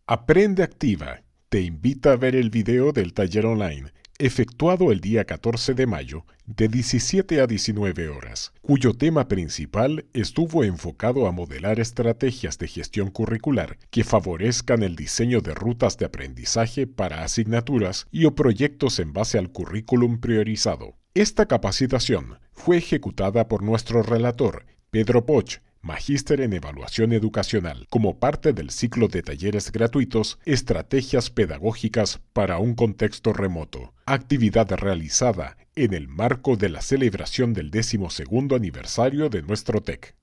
Aprende Activa te invita a ver el video del taller online, efectuado el día 14 de mayo, de 17 a 19 horas, cuyo tema principal estuvo enfocado a modelar estrategias de gestión curricular que favorezcan el diseño de rutas de aprendizaje para asignaturas y o proyectos en base al currículum priorizado. Esta capacitación fue ejecutada por nuestro relator, Pedro Poch, Magíster en Evaluación Educacional, como parte del ciclo de talleres gratuitos Estrategias Pedagógicas para un Contexto Remoto, actividad realizada en el marco de la celebración del 12º aniversario de nuestro TEC.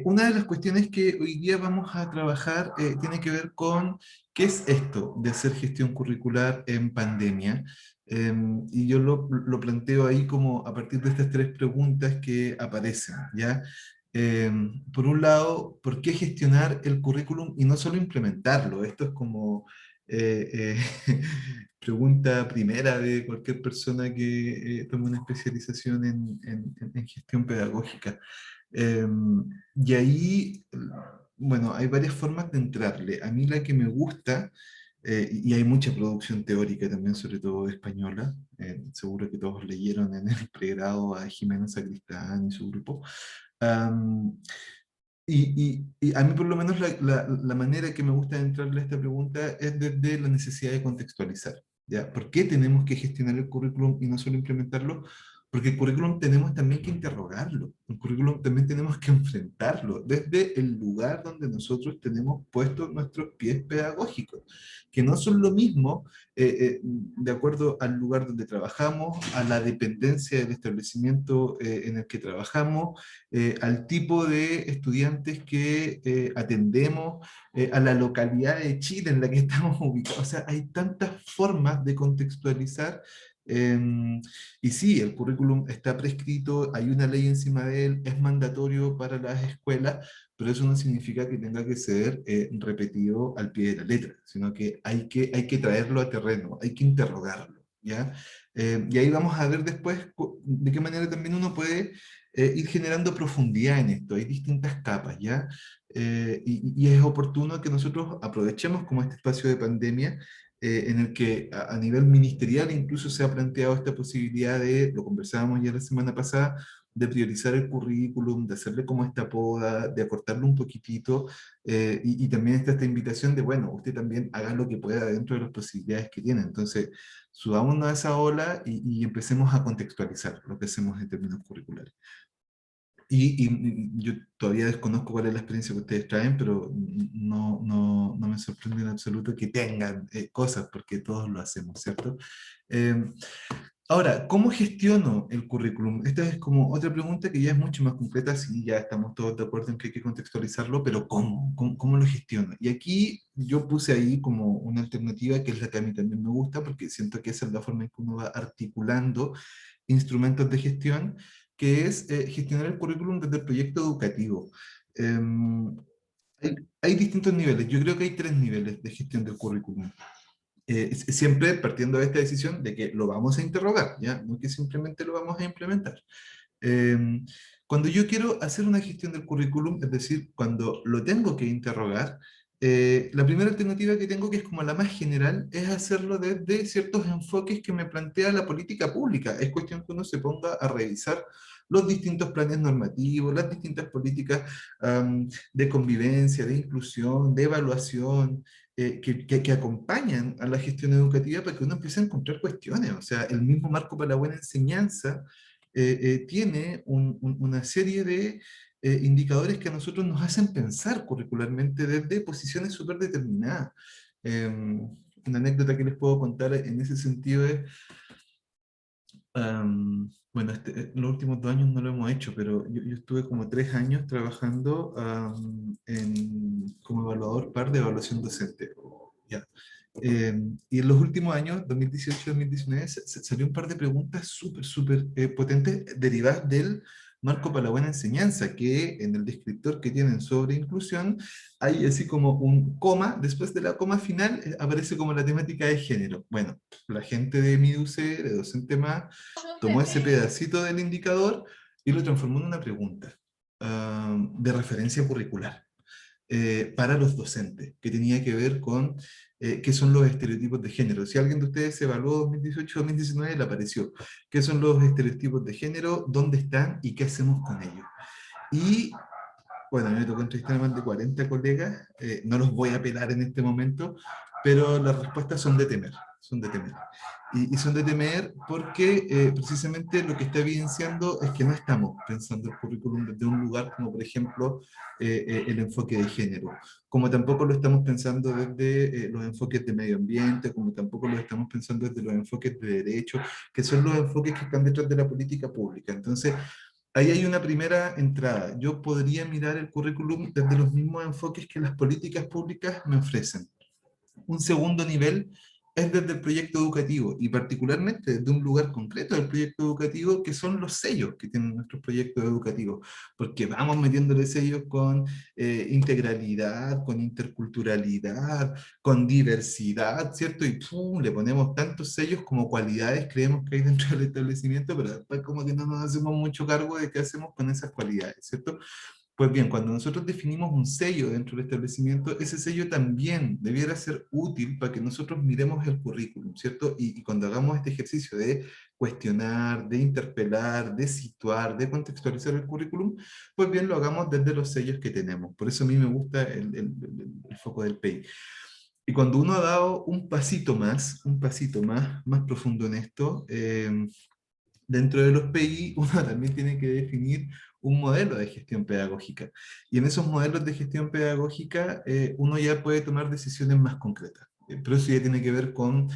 Una de las cuestiones que hoy día vamos a trabajar tiene que ver con qué es esto de hacer gestión curricular en pandemia. Y yo lo planteo ahí como a partir de estas tres preguntas que aparecen, ¿ya? Por un lado, ¿por qué gestionar el currículum y no solo implementarlo? Esto es como pregunta primera de cualquier persona que tome una especialización en gestión pedagógica. Eh, y ahí, bueno, hay varias formas de entrarle. A mí la que me gusta, y hay mucha producción teórica también, sobre todo española, seguro que todos leyeron en el pregrado a Jimena Sacristán y su grupo. Am, y a mí por lo menos la manera que me gusta de entrarle a esta pregunta es desde la necesidad de contextualizar. ¿Ya? ¿Por qué tenemos que gestionar el currículum y no solo implementarlo? Porque el currículum tenemos también que interrogarlo, el currículum también tenemos que enfrentarlo desde el lugar donde nosotros tenemos puestos nuestros pies pedagógicos, que no son lo mismo de acuerdo al lugar donde trabajamos, a la dependencia del establecimiento en el que trabajamos, al tipo de estudiantes que atendemos, a la localidad de Chile en la que estamos ubicados. O sea, hay tantas formas de contextualizar. Y sí, el currículum está prescrito, hay una ley encima de él, es mandatorio para las escuelas, pero eso no significa que tenga que ser repetido al pie de la letra, sino que hay que traerlo a terreno, hay que interrogarlo, ¿ya? Y ahí vamos a ver después de qué manera también uno puede ir generando profundidad en esto. Hay distintas capas, ¿ya? Y es oportuno que nosotros aprovechemos como este espacio de pandemia en el que a nivel ministerial incluso se ha planteado esta posibilidad de, lo conversábamos ya la semana pasada, de priorizar el currículum, de hacerle como esta poda, de acortarlo un poquitito, y también está esta invitación de, bueno, usted también haga lo que pueda dentro de las posibilidades que tiene. Entonces, subámonos a esa ola y empecemos a contextualizar lo que hacemos en términos curriculares. Y yo todavía desconozco cuál es la experiencia que ustedes traen, pero no me sorprende en absoluto que tengan cosas, porque todos lo hacemos, ¿cierto? Eh, Ahora, ¿cómo gestiono el currículum? Esta es como otra pregunta que ya es mucho más completa, sí, ya estamos todos de acuerdo en que hay que contextualizarlo, pero ¿cómo? ¿Cómo lo gestiono? Y aquí yo puse ahí como una alternativa que es la que a mí también me gusta, porque siento que esa es la forma en que uno va articulando instrumentos de gestión, que es gestionar el currículum desde el proyecto educativo. Em, hay distintos niveles, yo creo que hay tres niveles de gestión del currículum. Siempre partiendo de esta decisión de que lo vamos a interrogar, ¿ya? No que simplemente lo vamos a implementar. Eh, Cuando yo quiero hacer una gestión del currículum, es decir, cuando lo tengo que interrogar, la primera alternativa que tengo, que es como la más general, es hacerlo desde ciertos enfoques que me plantea la política pública. Es cuestión que uno se ponga a revisar los distintos planes normativos, las distintas políticas de convivencia, de inclusión, de evaluación, que acompañan a la gestión educativa para que uno empiece a encontrar cuestiones. O sea, el mismo marco para la buena enseñanza tiene una serie de indicadores que a nosotros nos hacen pensar curricularmente desde posiciones súper determinadas. Una anécdota que les puedo contar en ese sentido es, bueno, los últimos 2 años no lo hemos hecho, pero yo estuve como 3 años trabajando como evaluador par de evaluación docente. Ya. Y en los últimos años, 2018-2019, salió un par de preguntas súper potentes derivadas del marco para la buena enseñanza, que en el descriptor que tienen sobre inclusión hay así como un coma, después de la coma final aparece como la temática de género. Bueno, la gente de MIDUCE, de Docente Más, tomó ese pedacito del indicador y lo transformó en una pregunta de referencia curricular. para los docentes, que tenía que ver con qué son los estereotipos de género. Si alguien de ustedes evaluó 2018-2019, le apareció. ¿Qué son los estereotipos de género? ¿Dónde están? ¿Y qué hacemos con ellos? Y bueno, a mí me tocó entrevistar a más de 40 colegas, no los voy a pelar en este momento, pero las respuestas son de temer, son de temer. Y son de temer porque precisamente lo que está evidenciando es que no estamos pensando el currículum desde un lugar como por ejemplo el enfoque de género, como tampoco lo estamos pensando desde los enfoques de medio ambiente, como tampoco lo estamos pensando desde los enfoques de derecho, que son los enfoques que están detrás de la política pública. Entonces, ahí hay una primera entrada. Yo podría mirar el currículum desde los mismos enfoques que las políticas públicas me ofrecen. Un segundo nivel es desde el proyecto educativo y particularmente desde un lugar concreto del proyecto educativo que son los sellos que tienen nuestros proyectos educativos, porque vamos metiéndole sellos con integralidad, con interculturalidad, con diversidad, ¿cierto? Y ¡pum! Le ponemos tantos sellos como cualidades creemos que hay dentro del establecimiento, pero después como que no nos hacemos mucho cargo de qué hacemos con esas cualidades, ¿cierto? Pues bien, cuando nosotros definimos un sello dentro del establecimiento, ese sello también debiera ser útil para que nosotros miremos el currículum, ¿cierto? Y cuando hagamos este ejercicio de cuestionar, de interpelar, de situar, de contextualizar el currículum, pues bien, lo hagamos desde los sellos que tenemos. Por eso a mí me gusta el foco del PEI. Y cuando uno ha dado un pasito más profundo en esto, dentro de los PI, uno también tiene que definir un modelo de gestión pedagógica. Y en esos modelos de gestión pedagógica, uno ya puede tomar decisiones más concretas. Pero eso ya tiene que ver con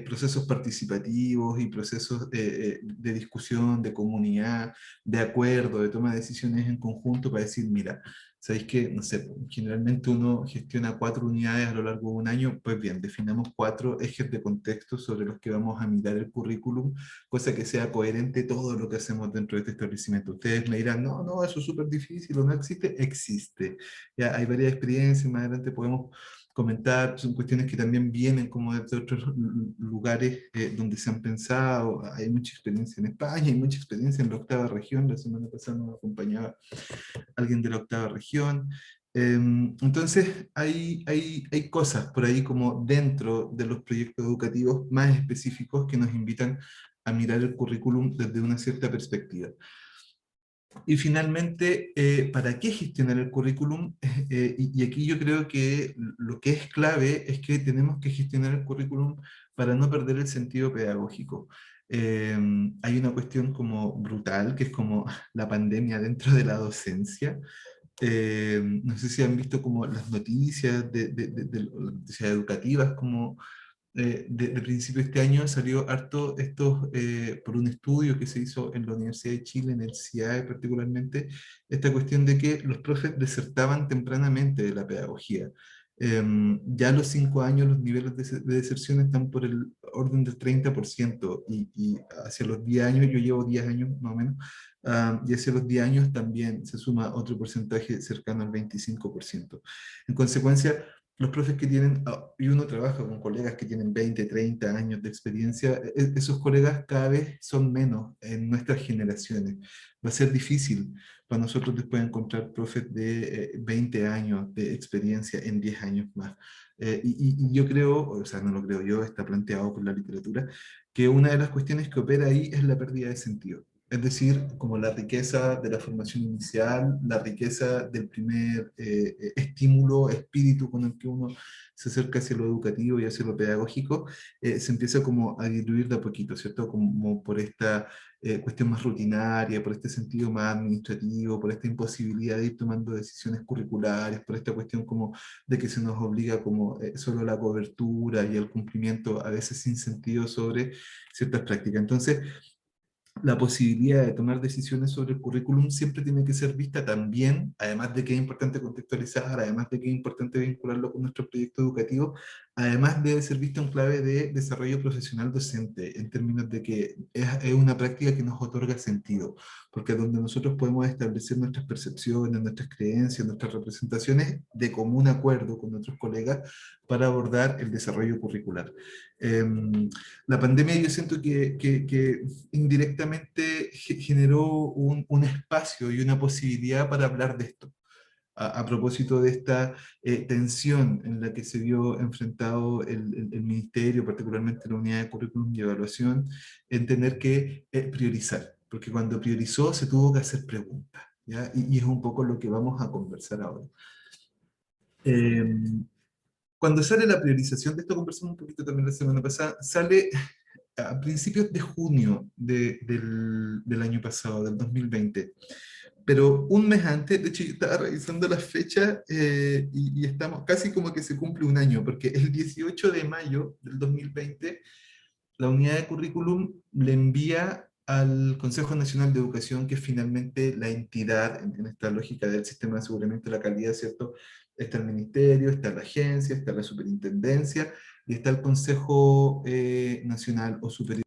procesos participativos y procesos de discusión, de comunidad, de acuerdo, de toma de decisiones en conjunto para decir, mira, ¿sabéis que, no sé, generalmente uno gestiona 4 unidades a lo largo de un año? Pues bien, definamos 4 ejes de contexto sobre los que vamos a mirar el currículum, cosa que sea coherente todo lo que hacemos dentro de este establecimiento. Ustedes me dirán, no, no, eso es súper difícil o no existe. Existe. Ya hay varias experiencias, más adelante podemos comentar, son cuestiones que también vienen como de otros lugares donde se han pensado. Hay mucha experiencia en España, hay mucha experiencia en la octava región. La semana pasada nos acompañaba alguien de la octava región. Entonces, hay cosas por ahí como dentro de los proyectos educativos más específicos que nos invitan a mirar el currículum desde una cierta perspectiva. Y finalmente, ¿para qué gestionar el currículum? Y aquí yo creo que lo que es clave es que tenemos que gestionar el currículum para no perder el sentido pedagógico. Hay una cuestión como brutal, que es como la pandemia dentro de la docencia. No sé si han visto como las noticias de las noticias educativas, como de principio de este año salió harto esto por un estudio que se hizo en la Universidad de Chile, en el CIAE particularmente, esta cuestión de que los profes desertaban tempranamente de la pedagogía. Ya a los 5 años los niveles de deserción están por el orden del 30% y hacia los 10 años, yo llevo 10 años más o menos, y hacia los 10 años también se suma otro porcentaje cercano al 25%. En consecuencia, los profes que tienen, y uno trabaja con colegas que tienen 20, 30 años de experiencia, esos colegas cada vez son menos en nuestras generaciones. Va a ser difícil para nosotros después encontrar profes de 20 años de experiencia en 10 años más. Y yo creo, o sea, no lo creo yo, está planteado por la literatura, que una de las cuestiones que opera ahí es la pérdida de sentido. Es decir, como la riqueza de la formación inicial, la riqueza del primer estímulo, espíritu con el que uno se acerca hacia lo educativo y hacia lo pedagógico, se empieza como a diluir de a poquito, ¿cierto? Como por esta cuestión más rutinaria, por este sentido más administrativo, por esta imposibilidad de ir tomando decisiones curriculares, por esta cuestión como de que se nos obliga como solo la cobertura y el cumplimiento a veces sin sentido sobre ciertas prácticas. Entonces, la posibilidad de tomar decisiones sobre el currículum siempre tiene que ser vista también, además de que es importante contextualizar, además de que es importante vincularlo con nuestro proyecto educativo, además debe ser visto en clave de desarrollo profesional docente, en términos de que es una práctica que nos otorga sentido, porque es donde nosotros podemos establecer nuestras percepciones, nuestras creencias, nuestras representaciones de común acuerdo con nuestros colegas para abordar el desarrollo curricular. La pandemia yo siento que indirectamente generó un espacio y una posibilidad para hablar de esto. a propósito de esta tensión en la que se vio enfrentado el ministerio, particularmente la unidad de currículum y evaluación, en tener que priorizar, porque cuando priorizó se tuvo que hacer preguntas, ¿ya? Y es un poco lo que vamos a conversar ahora. Cuando sale la priorización, de esto conversamos un poquito también la semana pasada, sale a principios de junio del año pasado, del 2020. Pero un mes antes, de hecho yo estaba revisando las fechas y estamos casi como que se cumple un año, porque el 18 de mayo del 2020 la unidad de currículum le envía al Consejo Nacional de Educación, que es finalmente la entidad en esta lógica del sistema de aseguramiento de la calidad, ¿cierto? Está el ministerio, está la agencia, está la superintendencia y está el Consejo Nacional o Superior,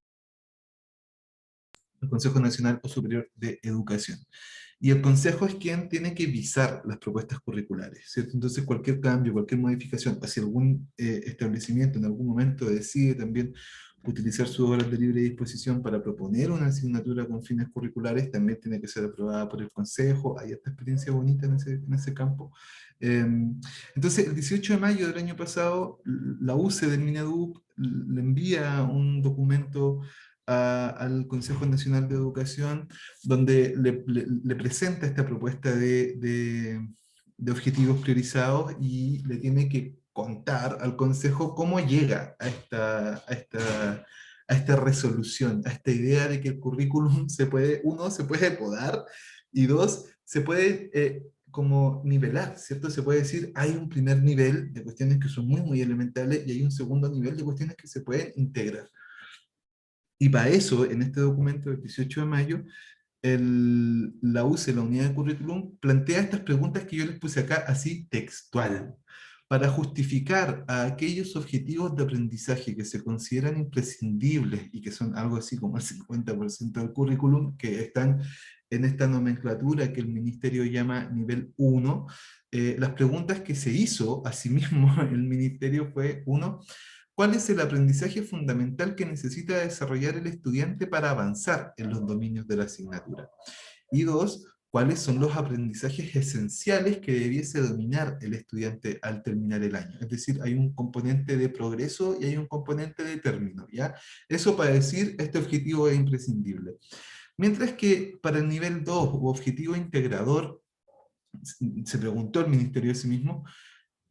el Consejo Nacional o Superior de Educación. Y el consejo es quien tiene que visar las propuestas curriculares, ¿cierto? Entonces cualquier cambio, cualquier modificación, hacia algún establecimiento en algún momento decide también utilizar sus horas de libre disposición para proponer una asignatura con fines curriculares, también tiene que ser aprobada por el consejo. Hay esta experiencia bonita en ese campo. Entonces, el 18 de mayo del año pasado, la UCE del MINEDUC le envía un documento al Consejo Nacional de Educación donde le presenta esta propuesta de objetivos priorizados y le tiene que contar al Consejo cómo llega a esta resolución, a esta idea de que el currículum se puede, uno, se puede podar y dos, se puede como nivelar, ¿cierto? Se puede decir, hay un primer nivel de cuestiones que son muy, muy elementales y hay un segundo nivel de cuestiones que se pueden integrar. Y para eso, en este documento del 18 de mayo, la UCE, la unidad de currículum, plantea estas preguntas que yo les puse acá así textual, para justificar a aquellos objetivos de aprendizaje que se consideran imprescindibles y que son algo así como el 50% del currículum, que están en esta nomenclatura que el ministerio llama nivel 1. Las preguntas que se hizo a sí mismo el ministerio fue, uno, ¿cuál es el aprendizaje fundamental que necesita desarrollar el estudiante para avanzar en los dominios de la asignatura? Y dos, ¿cuáles son los aprendizajes esenciales que debiese dominar el estudiante al terminar el año? Es decir, hay un componente de progreso y hay un componente de término, ¿ya? Eso para decir, este objetivo es imprescindible. Mientras que para el nivel 2 u objetivo integrador, se preguntó el ministerio a sí mismo,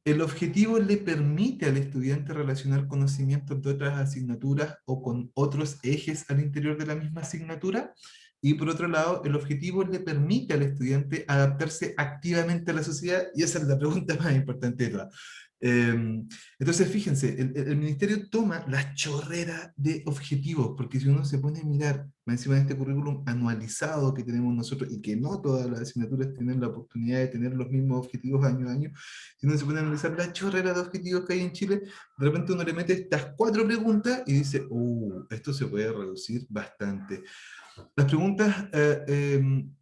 el objetivo le permite al estudiante relacionar conocimientos de otras asignaturas o con otros ejes al interior de la misma asignatura. Y por otro lado, el objetivo le permite al estudiante adaptarse activamente a la sociedad, y esa es la pregunta más importante de todas. Entonces, fíjense, el ministerio toma la chorrera de objetivos, porque si uno se pone a mirar encima de este currículum anualizado que tenemos nosotros, y que no todas las asignaturas tienen la oportunidad de tener los mismos objetivos año a año, si uno se pone a analizar la chorrera de objetivos que hay en Chile, de repente uno le mete estas 4 preguntas y dice, esto se puede reducir bastante. Las preguntas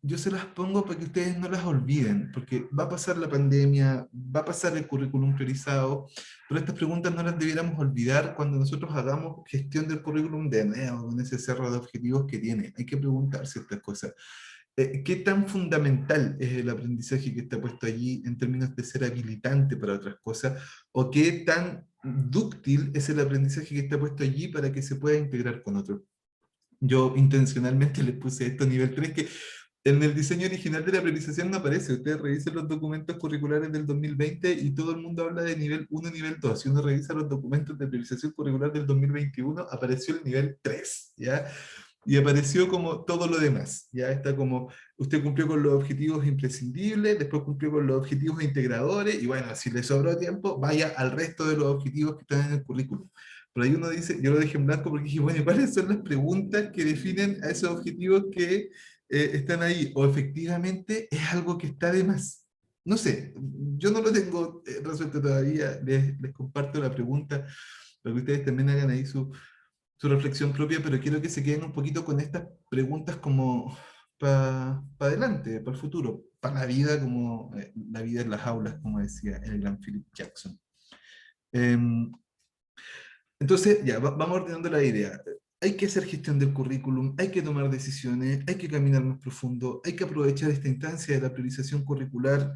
yo se las pongo para que ustedes no las olviden, porque va a pasar la pandemia, va a pasar el currículum priorizado, pero estas preguntas no las debiéramos olvidar cuando nosotros hagamos gestión del currículum de nuevo, con ese cerro de objetivos que tiene. Hay que preguntarse estas cosas. ¿Qué tan fundamental es el aprendizaje que está puesto allí en términos de ser habilitante para otras cosas? ¿O qué tan dúctil es el aprendizaje que está puesto allí para que se pueda integrar con otros? Yo intencionalmente le puse esto a nivel 3 que en el diseño original de la priorización no aparece. Ustedes revisen los documentos curriculares del 2020 y todo el mundo habla de nivel 1 y nivel 2. Si uno revisa los documentos de priorización curricular del 2021, apareció el nivel 3, ¿ya? Y apareció como todo lo demás. Ya está como, usted cumplió con los objetivos imprescindibles, después cumplió con los objetivos integradores, y bueno, si le sobró tiempo, vaya al resto de los objetivos que están en el currículum. Pero ahí uno dice, yo lo dejé en blanco porque dije, bueno, ¿cuáles son las preguntas que definen a esos objetivos que están ahí? O efectivamente es algo que está de más. No sé, yo no lo tengo resuelto todavía, les comparto la pregunta para que ustedes también hagan ahí su reflexión propia, pero quiero que se queden un poquito con estas preguntas como para adelante, para el futuro, para la vida, como la vida en las aulas, como decía el gran Philip Jackson. Entonces, ya, vamos ordenando la idea. Hay que hacer gestión del currículum, hay que tomar decisiones, hay que caminar más profundo, hay que aprovechar esta instancia de la priorización curricular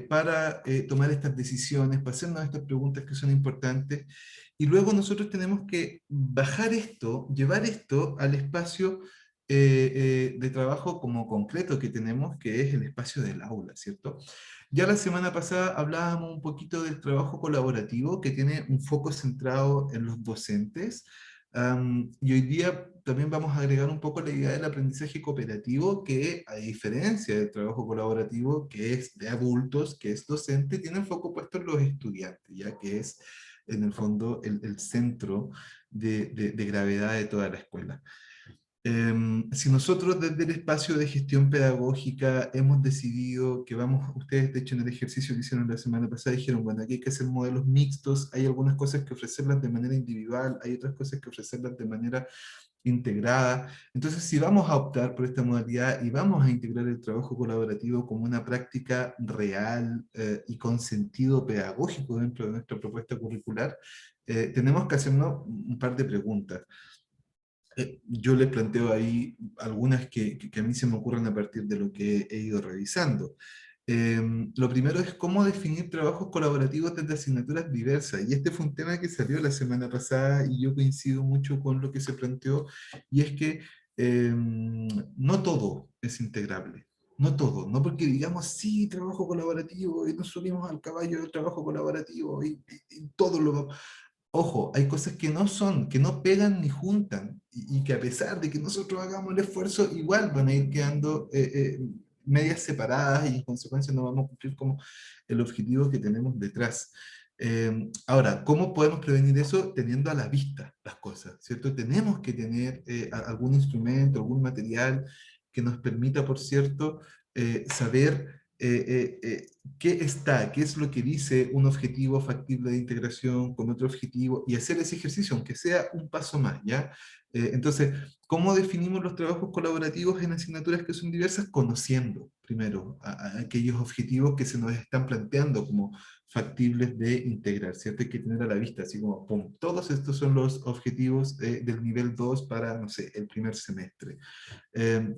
para tomar estas decisiones, para hacernos estas preguntas que son importantes. Y luego nosotros tenemos que bajar esto, llevar esto al espacio de trabajo como concreto que tenemos, que es el espacio del aula, ¿cierto? Ya la semana pasada hablábamos un poquito del trabajo colaborativo que tiene un foco centrado en los docentes. Y hoy día también vamos a agregar un poco la idea del aprendizaje cooperativo, que a diferencia del trabajo colaborativo, que es de adultos, que es docente, tiene el foco puesto en los estudiantes, ya que es en el fondo el centro de gravedad de toda la escuela. Si nosotros desde el espacio de gestión pedagógica hemos decidido que vamos, ustedes de hecho en el ejercicio que hicieron la semana pasada dijeron, bueno, aquí hay que hacer modelos mixtos, hay algunas cosas que ofrecerlas de manera individual, hay otras cosas que ofrecerlas de manera integrada. Entonces, si vamos a optar por esta modalidad y vamos a integrar el trabajo colaborativo como una práctica real y con sentido pedagógico dentro de nuestra propuesta curricular, tenemos que hacernos un par de preguntas. Yo les planteo ahí algunas que a mí se me ocurren a partir de lo que he ido revisando. Lo primero es cómo definir trabajos colaborativos desde asignaturas diversas. Y este fue un tema que salió la semana pasada y yo coincido mucho con lo que se planteó, y es que no todo es integrable. No todo, no porque digamos, sí, trabajo colaborativo, y nos subimos al caballo del trabajo colaborativo, y todo lo... Ojo, hay cosas que no son, que no pegan ni juntan, y que a pesar de que nosotros hagamos el esfuerzo, igual van a ir quedando medias separadas y en consecuencia no vamos a cumplir como el objetivo que tenemos detrás. Ahora, ¿cómo podemos prevenir eso? Teniendo a la vista las cosas, ¿cierto? Tenemos que tener algún instrumento, algún material que nos permita, por cierto, saber qué está, qué es lo que dice un objetivo factible de integración con otro objetivo y hacer ese ejercicio, aunque sea un paso más, ¿ya? Entonces, ¿cómo definimos los trabajos colaborativos en asignaturas que son diversas? Conociendo primero a aquellos objetivos que se nos están planteando como factibles de integrar, ¿cierto? Hay que tener a la vista, así como, pum, todos estos son los objetivos del nivel 2 para, no sé, el primer semestre. Eh,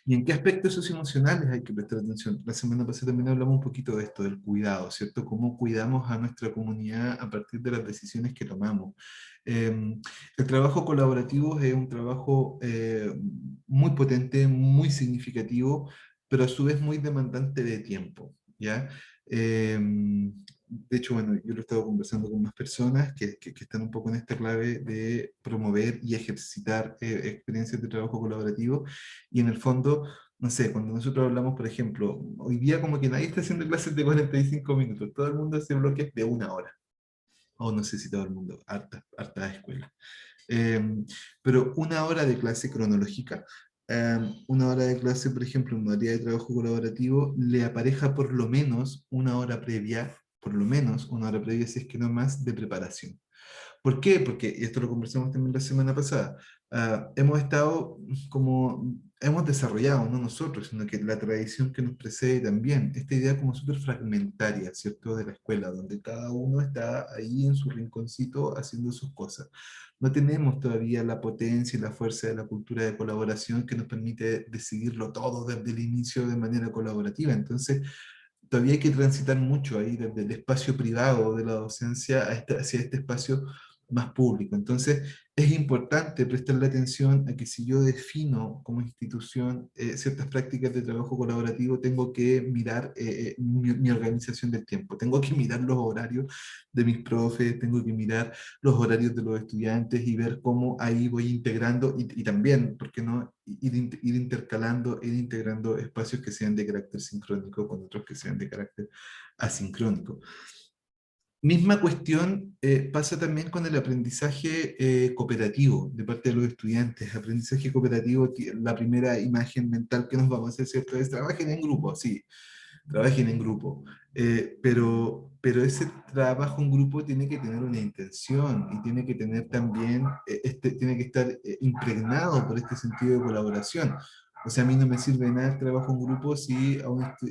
¿Y en qué aspectos socioemocionales hay que prestar atención? La semana pasada también hablamos un poquito de esto, del cuidado, ¿cierto? Cómo cuidamos a nuestra comunidad a partir de las decisiones que tomamos. El trabajo colaborativo es un trabajo muy potente, muy significativo, pero a su vez muy demandante de tiempo, ¿ya? De hecho, bueno, yo lo he estado conversando con más personas que están un poco en esta clave de promover y ejercitar experiencias de trabajo colaborativo, y en el fondo, no sé, cuando nosotros hablamos, por ejemplo, hoy día como que nadie está haciendo clases de 45 minutos, todo el mundo hace bloques de una hora, o no sé si todo el mundo, harta escuela. Pero una hora de clase cronológica, una hora de clase, por ejemplo, en modalidad de trabajo colaborativo, le apareja por lo menos una hora previa, por lo menos una hora previa, si es que no más, de preparación. ¿Por qué? Porque, y esto lo conversamos también la semana pasada, hemos estado como, hemos desarrollado, no nosotros, sino que la tradición que nos precede también, esta idea como súper fragmentaria, ¿cierto? De la escuela, donde cada uno está ahí en su rinconcito haciendo sus cosas. No tenemos todavía la potencia y la fuerza de la cultura de colaboración que nos permite decidirlo todo desde el inicio de manera colaborativa. Entonces, todavía hay que transitar mucho ahí desde el espacio privado de la docencia hacia este espacio más público. Entonces, es importante prestarle atención a que si yo defino como institución ciertas prácticas de trabajo colaborativo, tengo que mirar mi organización del tiempo, tengo que mirar los horarios de mis profes, tengo que mirar los horarios de los estudiantes y ver cómo ahí voy integrando y también, ¿por qué no? Ir intercalando, ir integrando espacios que sean de carácter sincrónico con otros que sean de carácter asincrónico. Misma cuestión pasa también con el aprendizaje cooperativo de parte de los estudiantes. Aprendizaje cooperativo, la primera imagen mental que nos vamos a hacer, ¿cierto? Es trabajen en grupo, sí, trabajen en grupo. Pero ese trabajo en grupo tiene que tener una intención y tiene que tener también, tiene que estar impregnado por este sentido de colaboración. O sea, a mí no me sirve nada el trabajo en grupo si,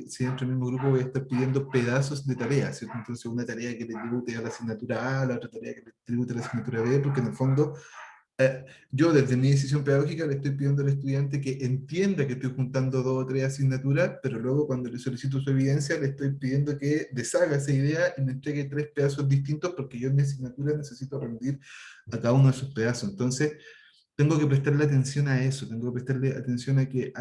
si dentro del mismo grupo voy a estar pidiendo pedazos de tareas, ¿cierto? Entonces, una tarea que le tribute a la asignatura A, la otra tarea que le tribute a la asignatura B, porque en el fondo Yo desde mi decisión pedagógica le estoy pidiendo al estudiante que entienda que estoy juntando dos o tres asignaturas, pero luego cuando le solicito su evidencia le estoy pidiendo que deshaga esa idea y me entregue tres pedazos distintos porque yo en mi asignatura necesito rendir a cada uno de esos pedazos. Entonces, tengo que prestarle atención a eso, tengo que prestarle atención a que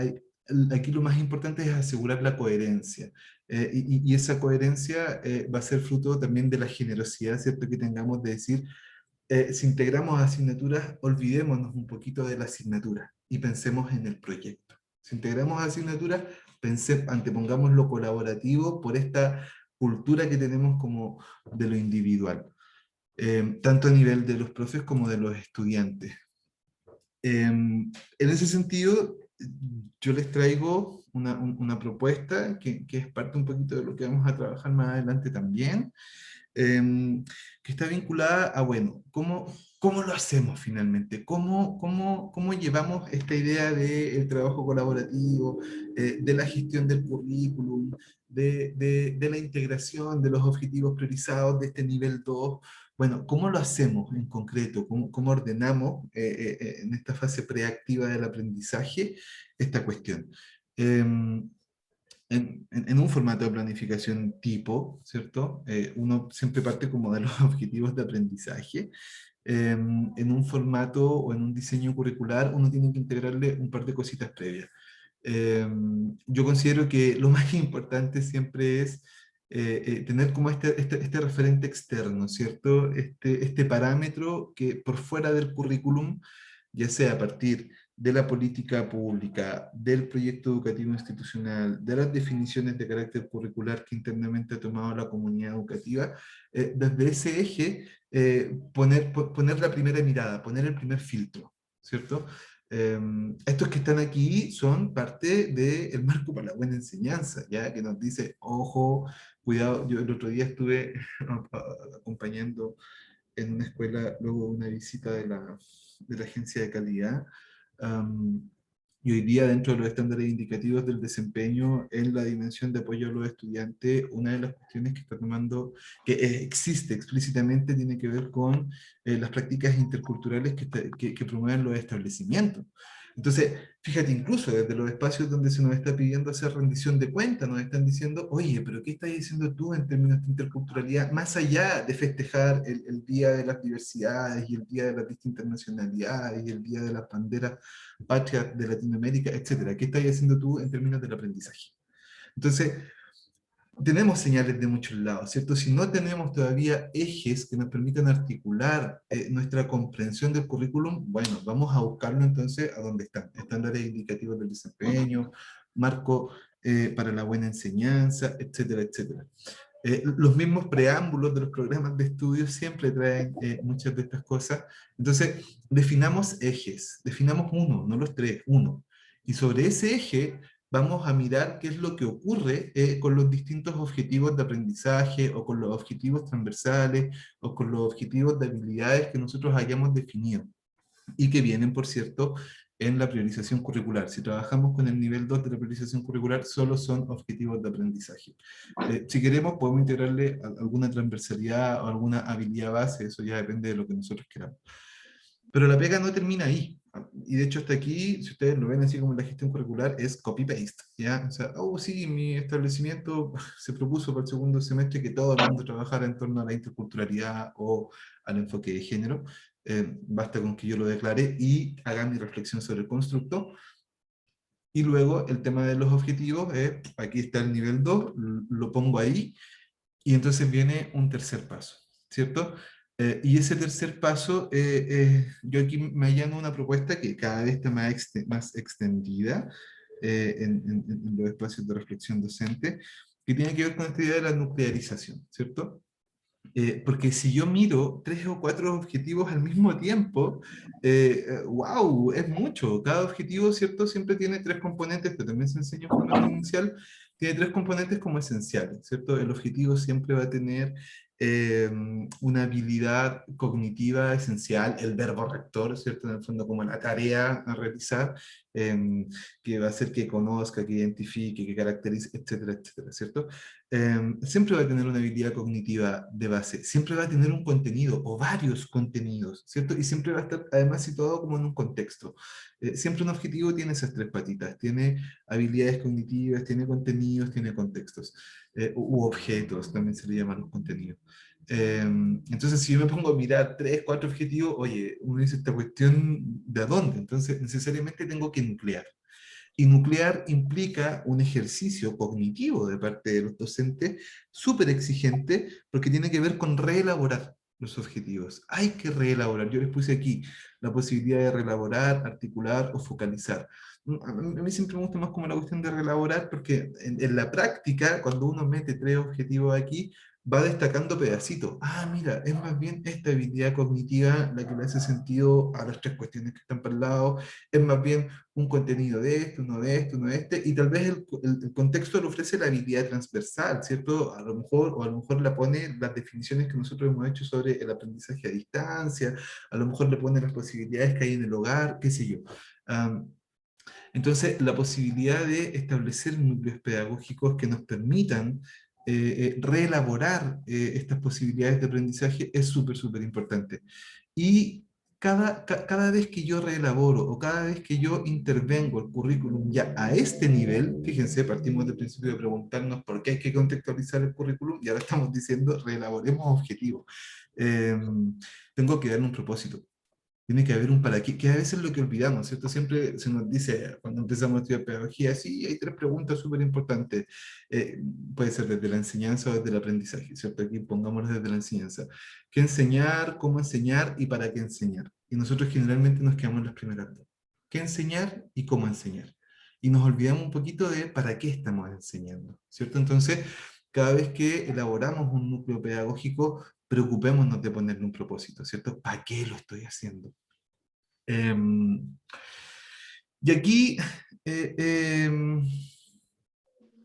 aquí lo más importante es asegurar la coherencia. Y esa coherencia va a ser fruto también de la generosidad, ¿cierto?, que tengamos de decir, si integramos asignaturas, olvidémonos un poquito de la asignatura y pensemos en el proyecto. Si integramos asignaturas, antepongamos lo colaborativo por esta cultura que tenemos como de lo individual, tanto a nivel de los profes como de los estudiantes. En ese sentido, yo les traigo una propuesta que es parte un poquito de lo que vamos a trabajar más adelante también, que está vinculada a, bueno, ¿cómo lo hacemos finalmente? ¿Cómo llevamos esta idea del trabajo colaborativo, de la gestión del currículum, de la integración de los objetivos priorizados de este nivel 2? Bueno, ¿cómo lo hacemos en concreto? ¿Cómo ordenamos en esta fase preactiva del aprendizaje esta cuestión? En un formato de planificación tipo, ¿cierto? Uno siempre parte como de los objetivos de aprendizaje. En un formato o en un diseño curricular uno tiene que integrarle un par de cositas previas. Yo considero que lo más importante siempre es tener como este referente externo, ¿cierto? Este parámetro que por fuera del currículum, ya sea a partir de la política pública, del proyecto educativo institucional, de las definiciones de carácter curricular que internamente ha tomado la comunidad educativa, desde ese eje poner la primera mirada, poner el primer filtro, ¿cierto? Estos que están aquí son parte del marco para la buena enseñanza, ya que nos dice, ojo, cuidado. Yo el otro día estuve acompañando en una escuela, luego de una visita de la agencia de calidad, um, y hoy día dentro de los estándares indicativos del desempeño en la dimensión de apoyo a los estudiantes, una de las cuestiones que está tomando, que existe explícitamente, tiene que ver con las prácticas interculturales que promueven los establecimientos. Entonces, fíjate, incluso desde los espacios donde se nos está pidiendo hacer rendición de cuentas, nos están diciendo, oye, pero ¿qué estás diciendo tú en términos de interculturalidad? Más allá de festejar el Día de las Diversidades y el Día de las Distintas Nacionalidades y el Día de las Banderas Patrias de Latinoamérica, etcétera. ¿Qué estás haciendo tú en términos del aprendizaje? Entonces, tenemos señales de muchos lados, ¿cierto? Si no tenemos todavía ejes que nos permitan articular nuestra comprensión del currículum, bueno, vamos a buscarlo entonces a dónde están. Estándares indicativos del desempeño, marco para la buena enseñanza, etcétera, etcétera. Los mismos preámbulos de los programas de estudio siempre traen muchas de estas cosas. Entonces, definamos ejes, definamos uno, no los tres, uno. Y sobre ese eje vamos a mirar qué es lo que ocurre con los distintos objetivos de aprendizaje o con los objetivos transversales o con los objetivos de habilidades que nosotros hayamos definido y que vienen, por cierto, en la priorización curricular. Si trabajamos con el nivel 2 de la priorización curricular, solo son objetivos de aprendizaje. Si queremos, podemos integrarle alguna transversalidad o alguna habilidad base, eso ya depende de lo que nosotros queramos. Pero la pega no termina ahí. Y de hecho hasta aquí, si ustedes lo ven así como en la gestión curricular, es copy-paste, ¿ya? O sea, oh sí, mi establecimiento se propuso para el segundo semestre que todo el mundo trabajara en torno a la interculturalidad o al enfoque de género. Basta con que yo lo declare y haga mi reflexión sobre el constructo. Y luego el tema de los objetivos, aquí está el nivel 2, lo pongo ahí, y entonces viene un tercer paso, ¿cierto? Y ese tercer paso, yo aquí me allano una propuesta que cada vez está más extendida en los espacios de reflexión docente, que tiene que ver con esta idea de la nuclearización, ¿cierto? Porque si yo miro tres o cuatro objetivos al mismo tiempo, wow, es mucho. Cada objetivo, ¿cierto? Siempre tiene tres componentes, pero también se enseña en formato inicial. tiene tres componentes como esenciales, ¿cierto? El objetivo siempre va a tener una habilidad cognitiva esencial, el verbo rector, ¿cierto? En el fondo como la tarea a realizar, que va a hacer que conozca, que identifique, que caracterice, etcétera, etcétera, ¿cierto? Siempre va a tener una habilidad cognitiva de base, siempre va a tener un contenido o varios contenidos, ¿cierto? Y siempre va a estar además situado como en un contexto. Siempre un objetivo tiene esas tres patitas, tiene habilidades cognitivas, tiene contenidos, tiene contextos, u objetos, también se le llaman los contenidos. Entonces, si yo me pongo a mirar tres, cuatro objetivos, oye, uno dice esta cuestión, ¿de dónde? Entonces, necesariamente tengo que nuclear. Y nuclear implica un ejercicio cognitivo de parte de los docentes súper exigente porque tiene que ver con reelaborar los objetivos. Hay que reelaborar. Yo les puse aquí la posibilidad de reelaborar, articular o focalizar. A mí siempre me gusta más como la cuestión de reelaborar porque en la práctica, cuando uno mete tres objetivos aquí, va destacando pedacitos. Ah, mira, es más bien esta habilidad cognitiva la que le hace sentido a las tres cuestiones que están para el lado, es más bien un contenido de esto, uno de esto, uno de este, y tal vez el contexto le ofrece la habilidad transversal, ¿cierto? A lo mejor, o a lo mejor le pone las definiciones que nosotros hemos hecho sobre el aprendizaje a distancia, a lo mejor le pone las posibilidades que hay en el hogar, qué sé yo. Um, entonces, la posibilidad de establecer núcleos pedagógicos que nos permitan reelaborar estas posibilidades de aprendizaje es súper, súper importante. Y cada vez que yo reelaboro o cada vez que yo intervengo el currículum ya a este nivel, fíjense, partimos del principio de preguntarnos por qué hay que contextualizar el currículum y ahora estamos diciendo reelaboremos objetivos. Eh, tengo que darle un propósito. Tiene que haber un para qué, que a veces es lo que olvidamos, ¿cierto? Siempre se nos dice, cuando empezamos a estudiar pedagogía, sí, hay tres preguntas súper importantes. Eh, Puede ser desde la enseñanza o desde el aprendizaje, ¿cierto? Aquí pongámoslo desde la enseñanza. ¿Qué enseñar, cómo enseñar y para qué enseñar? Y nosotros generalmente nos quedamos en las primeras dos. ¿Qué enseñar y cómo enseñar? Y nos olvidamos un poquito de para qué estamos enseñando, ¿cierto? Entonces, cada vez que elaboramos un núcleo pedagógico, preocupémonos de ponerle un propósito, ¿cierto? ¿Para qué lo estoy haciendo? Em, y aquí, eh, em,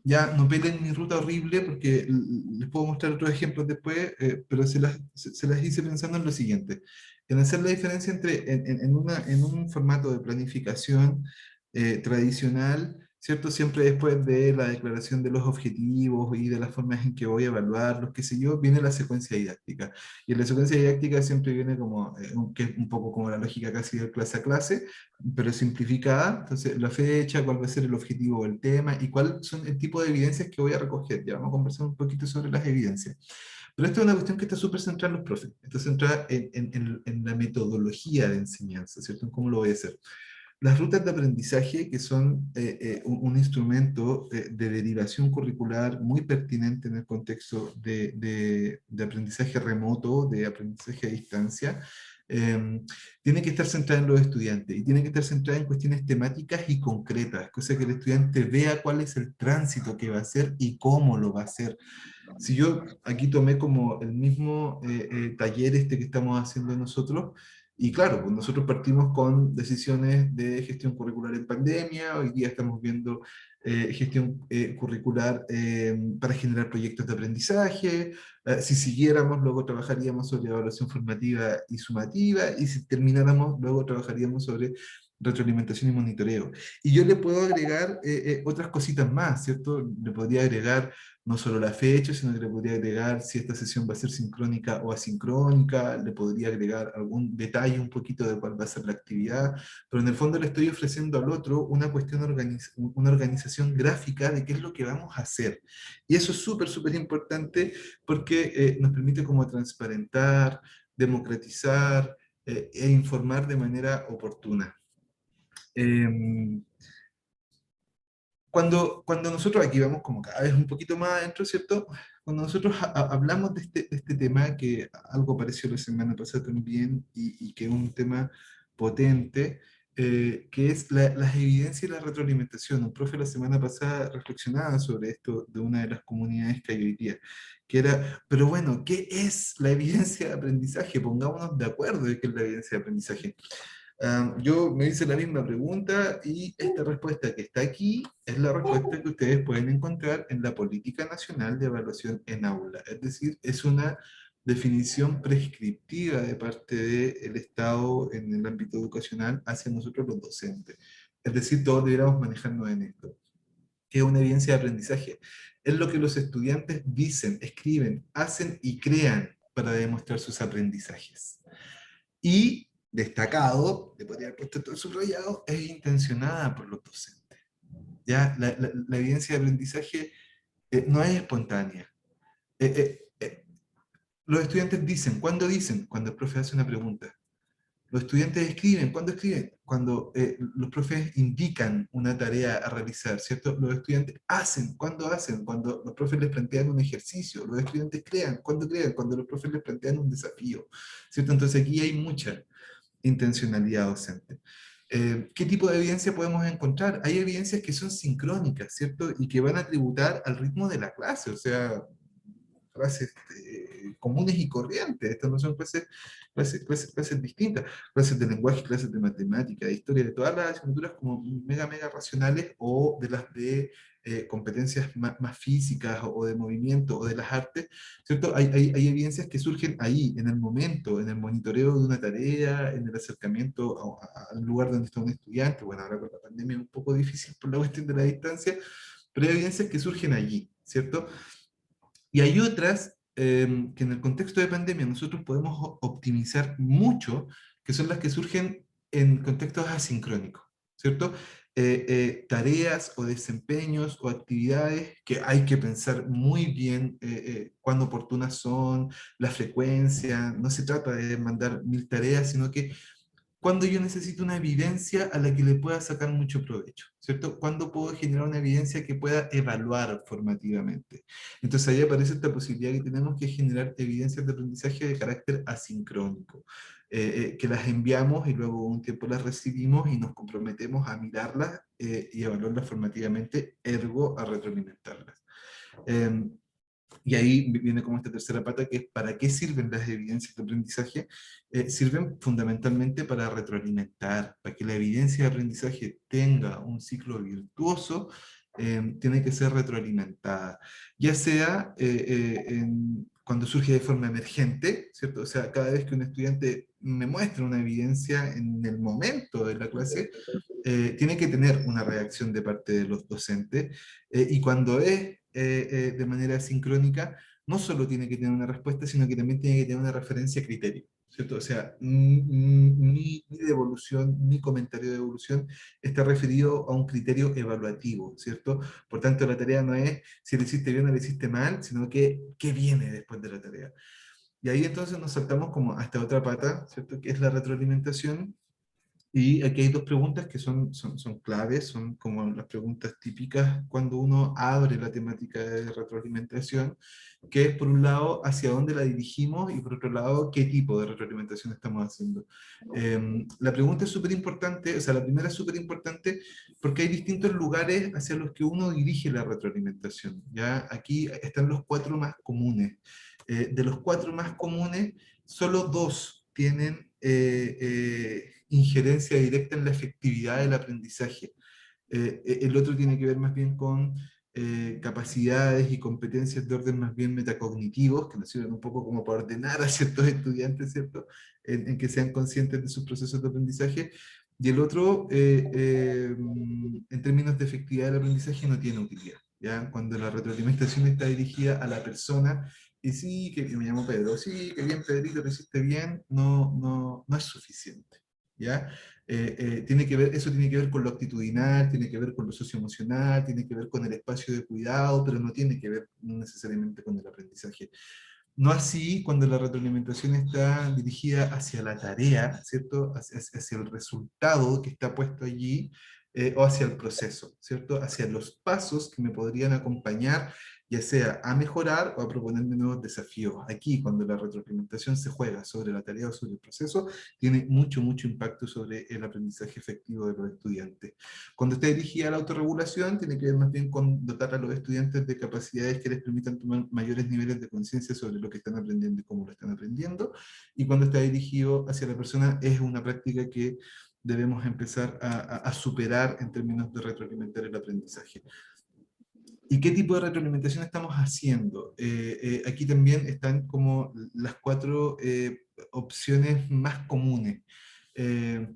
ya no pelen mi ruta horrible porque les puedo mostrar otros ejemplos después, pero se las hice pensando en lo siguiente, en hacer la diferencia entre en un formato de planificación tradicional, ¿cierto? Siempre después de la declaración de los objetivos y de las formas en que voy a evaluarlos, qué sé yo, viene la secuencia didáctica. Y en la secuencia didáctica siempre viene como, que es un poco como la lógica casi de clase a clase, pero simplificada. Entonces, la fecha, cuál va a ser el objetivo del tema y cuál son el tipo de evidencias que voy a recoger. Ya vamos a conversar un poquito sobre las evidencias. Pero esto es una cuestión que está súper centrada en los profes, está centrada en la metodología de enseñanza, ¿cierto? En cómo lo voy a hacer. Las rutas de aprendizaje, que son un instrumento de derivación curricular muy pertinente en el contexto de aprendizaje remoto, de aprendizaje a distancia, tiene que estar centrada en los estudiantes y tiene que estar centrada en cuestiones temáticas y concretas, cosa que el estudiante vea cuál es el tránsito que va a hacer y cómo lo va a hacer. Si yo aquí tomé como el mismo taller este que estamos haciendo nosotros, y claro, pues nosotros partimos con decisiones de gestión curricular en pandemia, hoy día estamos viendo gestión curricular para generar proyectos de aprendizaje, si siguiéramos luego trabajaríamos sobre evaluación formativa y sumativa, y si termináramos luego trabajaríamos sobre retroalimentación y monitoreo. Y yo le puedo agregar otras cositas más, ¿cierto? Le podría agregar no solo la fecha, sino que le podría agregar si esta sesión va a ser sincrónica o asincrónica, le podría agregar algún detalle un poquito de cuál va a ser la actividad, pero en el fondo le estoy ofreciendo al otro una cuestión, una organización gráfica de qué es lo que vamos a hacer. Y eso es súper, súper importante porque nos permite como transparentar, democratizar e informar de manera oportuna. Eh, cuando nosotros aquí vamos como cada vez un poquito más adentro, ¿cierto? Cuando nosotros hablamos de este tema, que algo apareció la semana pasada también, y que es un tema potente, que es las evidencias y la retroalimentación. Un profe la semana pasada reflexionaba sobre esto de una de las comunidades que hay hoy día, que era, pero bueno, ¿qué es la evidencia de aprendizaje? Pongámonos de acuerdo de qué es la evidencia de aprendizaje. Yo me hice la misma pregunta y esta respuesta que está aquí es la respuesta que ustedes pueden encontrar en la Política Nacional de Evaluación en Aula. Es decir, es una definición prescriptiva de parte del Estado en el ámbito educacional hacia nosotros los docentes. Es decir, todos deberíamos manejarnos en esto. ¿Qué es una evidencia de aprendizaje? Es lo que los estudiantes dicen, escriben, hacen y crean para demostrar sus aprendizajes. Y destacado, le podría haber puesto todo subrayado, es intencionada por los docentes. ¿Ya? La evidencia de aprendizaje no es espontánea. Los estudiantes dicen, ¿cuándo dicen? Cuando el profe hace una pregunta. Los estudiantes escriben, ¿cuándo escriben? Cuando los profes indican una tarea a realizar, ¿cierto? Los estudiantes hacen, ¿cuándo hacen? Cuando los profes les plantean un ejercicio. Los estudiantes crean, ¿cuándo crean? Cuando los profes les plantean un desafío, ¿cierto? Entonces aquí hay mucha intencionalidad docente. ¿Qué tipo de evidencia podemos encontrar? Hay evidencias que son sincrónicas, ¿cierto? Y que van a tributar al ritmo de la clase, o sea, clases comunes y corrientes. Estas no son clases distintas, clases de lenguaje, clases de matemática, de historia, de todas las asignaturas como mega racionales o de las de competencias más físicas o de movimiento o de las artes, ¿cierto? Hay evidencias que surgen ahí, en el momento, en el monitoreo de una tarea, en el acercamiento al lugar donde está un estudiante. Bueno, ahora con la pandemia es un poco difícil por la cuestión de la distancia, pero hay evidencias que surgen allí, ¿cierto? Y hay otras que en el contexto de pandemia nosotros podemos optimizar mucho, que son las que surgen en contextos asincrónicos, ¿cierto? Tareas o desempeños o actividades que hay que pensar muy bien cuán oportunas son, la frecuencia, no se trata de mandar 1000 tareas, sino que cuando yo necesito una evidencia a la que le pueda sacar mucho provecho, ¿cierto? ¿Cuándo puedo generar una evidencia que pueda evaluar formativamente? Entonces ahí aparece esta posibilidad que tenemos que generar evidencias de aprendizaje de carácter asincrónico, que las enviamos y luego un tiempo las recibimos y nos comprometemos a mirarlas y evaluarlas formativamente, ergo a retroalimentarlas. Eh, y ahí viene como esta tercera pata, que es ¿para qué sirven las evidencias de aprendizaje? Sirven fundamentalmente para retroalimentar, para que la evidencia de aprendizaje tenga un ciclo virtuoso, tiene que ser retroalimentada, ya sea cuando surge de forma emergente, ¿cierto? O sea, cada vez que un estudiante me muestra una evidencia en el momento de la clase, tiene que tener una reacción de parte de los docentes, y cuando es de manera sincrónica, no solo tiene que tener una respuesta, sino que también tiene que tener una referencia a criterio, ¿cierto? O sea, mi devolución, mi comentario de devolución está referido a un criterio evaluativo, ¿cierto? Por tanto, la tarea no es si lo hiciste bien o lo hiciste mal, sino que qué viene después de la tarea. Y ahí entonces nos saltamos como hasta otra pata, ¿cierto? Que es la retroalimentación, y aquí hay dos preguntas que son claves, son como las preguntas típicas cuando uno abre la temática de retroalimentación, que es por un lado hacia dónde la dirigimos y por otro lado qué tipo de retroalimentación estamos haciendo. La pregunta es súper importante, o sea, la primera es súper importante porque hay distintos lugares hacia los que uno dirige la retroalimentación. ¿Ya? Aquí están los cuatro más comunes. De los cuatro más comunes, solo dos tienen injerencia directa en la efectividad del aprendizaje. El otro tiene que ver más bien con capacidades y competencias de orden más bien metacognitivos, que nos sirven un poco como para ordenar a ciertos estudiantes, ¿cierto? En que sean conscientes de sus procesos de aprendizaje. Y el otro, en términos de efectividad del aprendizaje, no tiene utilidad. ¿Ya? Cuando la retroalimentación está dirigida a la persona, y sí, que me llamo Pedro, sí, que bien Pedrito, lo hiciste bien, no es suficiente. ¿Ya? Eso tiene que ver con lo actitudinal, tiene que ver con lo socioemocional, tiene que ver con el espacio de cuidado, pero no tiene que ver necesariamente con el aprendizaje. No así cuando la retroalimentación está dirigida hacia la tarea, ¿cierto? Hacia el resultado que está puesto allí, o hacia el proceso, ¿cierto? Hacia los pasos que me podrían acompañar ya sea a mejorar o a proponerme nuevos desafíos. Aquí, cuando la retroalimentación se juega sobre la tarea o sobre el proceso, tiene mucho, mucho impacto sobre el aprendizaje efectivo de los estudiantes. Cuando está dirigida a la autorregulación, tiene que ver más bien con dotar a los estudiantes de capacidades que les permitan tomar mayores niveles de conciencia sobre lo que están aprendiendo y cómo lo están aprendiendo. Y cuando está dirigido hacia la persona, es una práctica que debemos empezar a superar en términos de retroalimentar el aprendizaje. ¿Y qué tipo de retroalimentación estamos haciendo? Aquí también están como las cuatro opciones más comunes. Eh,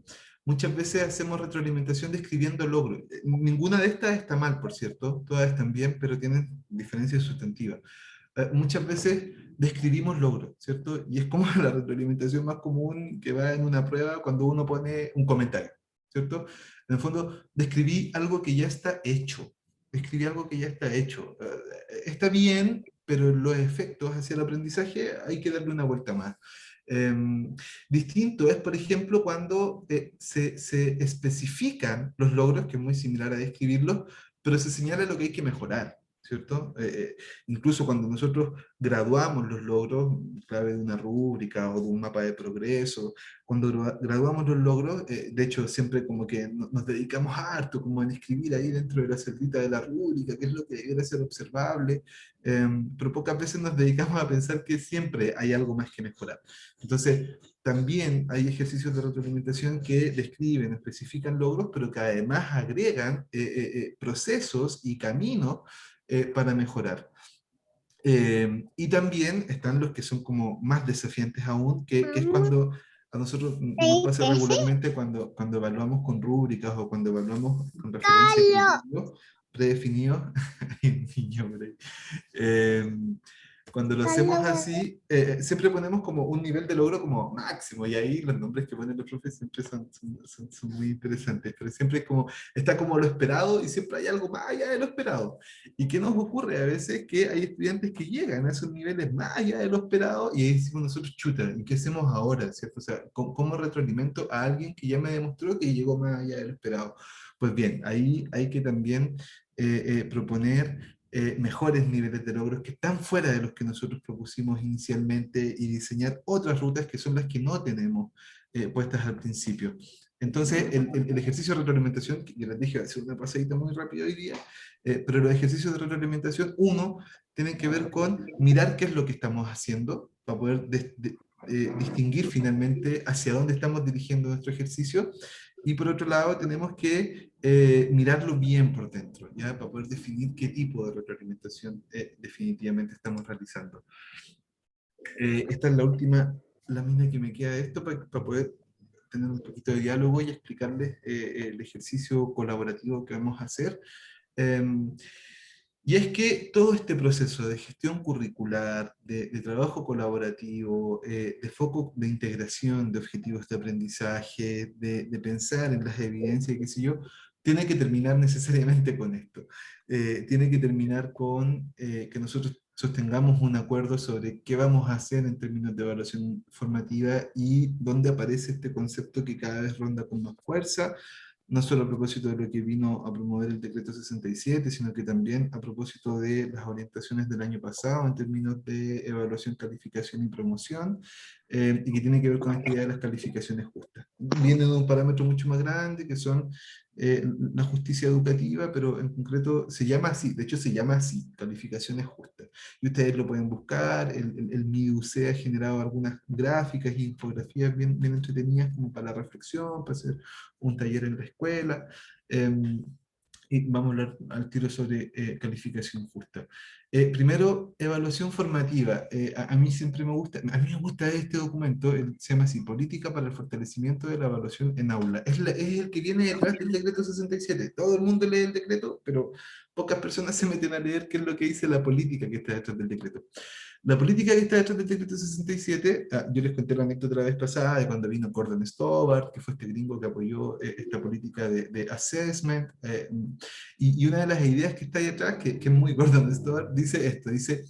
Muchas veces hacemos retroalimentación describiendo logros. Ninguna de estas está mal, por cierto, todas están bien, pero tienen diferencias sustantivas. Muchas veces describimos logros, ¿cierto? Y es como la retroalimentación más común que va en una prueba cuando uno pone un comentario, ¿cierto? En el fondo, describí algo que ya está hecho, describí algo que ya está hecho. Está bien, pero los efectos hacia el aprendizaje hay que darle una vuelta más. Distinto es, por ejemplo, cuando se especifican los logros, que es muy similar a describirlos, pero se señala lo que hay que mejorar, ¿cierto? Incluso cuando nosotros graduamos los logros, clave de una rúbrica o de un mapa de progreso, cuando graduamos los logros, de hecho siempre como que nos dedicamos harto como en escribir ahí dentro de la celda de la rúbrica, qué es lo que debería ser observable, pero pocas veces nos dedicamos a pensar que siempre hay algo más que mejorar. Entonces, también hay ejercicios de retroalimentación que describen, especifican logros, pero que además agregan procesos y caminos para mejorar. Y también están los que son como más desafiantes aún, que es cuando a nosotros nos pasa regularmente cuando evaluamos con rúbricas o cuando evaluamos con referencia a criterios predefinidos. Hay un niño por ahí. Eh, Cuando lo hacemos así, siempre ponemos como un nivel de logro como máximo, y ahí los nombres que ponen los profes siempre son muy interesantes, pero siempre es como, está como lo esperado y siempre hay algo más allá de lo esperado. ¿Y qué nos ocurre? A veces que hay estudiantes que llegan a esos niveles más allá de lo esperado y ahí decimos nosotros, chuta, ¿y qué hacemos ahora? ¿Cierto? O sea, ¿cómo retroalimento a alguien que ya me demostró que llegó más allá de lo esperado? Pues bien, ahí hay que también proponer mejores niveles de logros que están fuera de los que nosotros propusimos inicialmente y diseñar otras rutas que son las que no tenemos puestas al principio. Entonces, el ejercicio de retroalimentación, que les dije, va a ser una pasadita muy rápida hoy día, pero los ejercicios de retroalimentación, uno, tienen que ver con mirar qué es lo que estamos haciendo para poder distinguir finalmente hacia dónde estamos dirigiendo nuestro ejercicio, y por otro lado tenemos que mirarlo bien por dentro, ¿ya? Para poder definir qué tipo de retroalimentación definitivamente estamos realizando. Esta es la última lámina que me queda de esto para poder tener un poquito de diálogo y explicarles el ejercicio colaborativo que vamos a hacer. Em, y es que todo este proceso de gestión curricular, de trabajo colaborativo, de foco de integración de objetivos de aprendizaje, de pensar en las evidencias, qué sé yo, tiene que terminar necesariamente con esto. Tiene que terminar con que nosotros sostengamos un acuerdo sobre qué vamos a hacer en términos de evaluación formativa y dónde aparece este concepto que cada vez ronda con más fuerza, no solo a propósito de lo que vino a promover el decreto 67, sino que también a propósito de las orientaciones del año pasado en términos de evaluación, calificación y promoción, y que tiene que ver con esta idea de las calificaciones justas. Viene de un parámetro mucho más grande, que son la justicia educativa, pero en concreto se llama así, de hecho se llama así, calificaciones justas. Y ustedes lo pueden buscar, el MIUC ha generado algunas gráficas y infografías bien entretenidas como para la reflexión, para hacer un taller en la escuela, y vamos a hablar al tiro sobre calificación justa. Primero, evaluación formativa. A mí siempre me gusta, a mí me gusta este documento, se llama así, Política para el Fortalecimiento de la Evaluación en Aula. Es el que viene detrás del decreto 67. Todo el mundo lee el decreto, pero pocas personas se meten a leer qué es lo que dice la política que está detrás del decreto. La política que está detrás del decreto 67, yo les conté la anécdota la vez pasada de cuando vino Gordon Stobart, que fue este gringo que apoyó esta política de assessment, y una de las ideas que está ahí atrás, que es muy Gordon Stobart, dice esto, dice,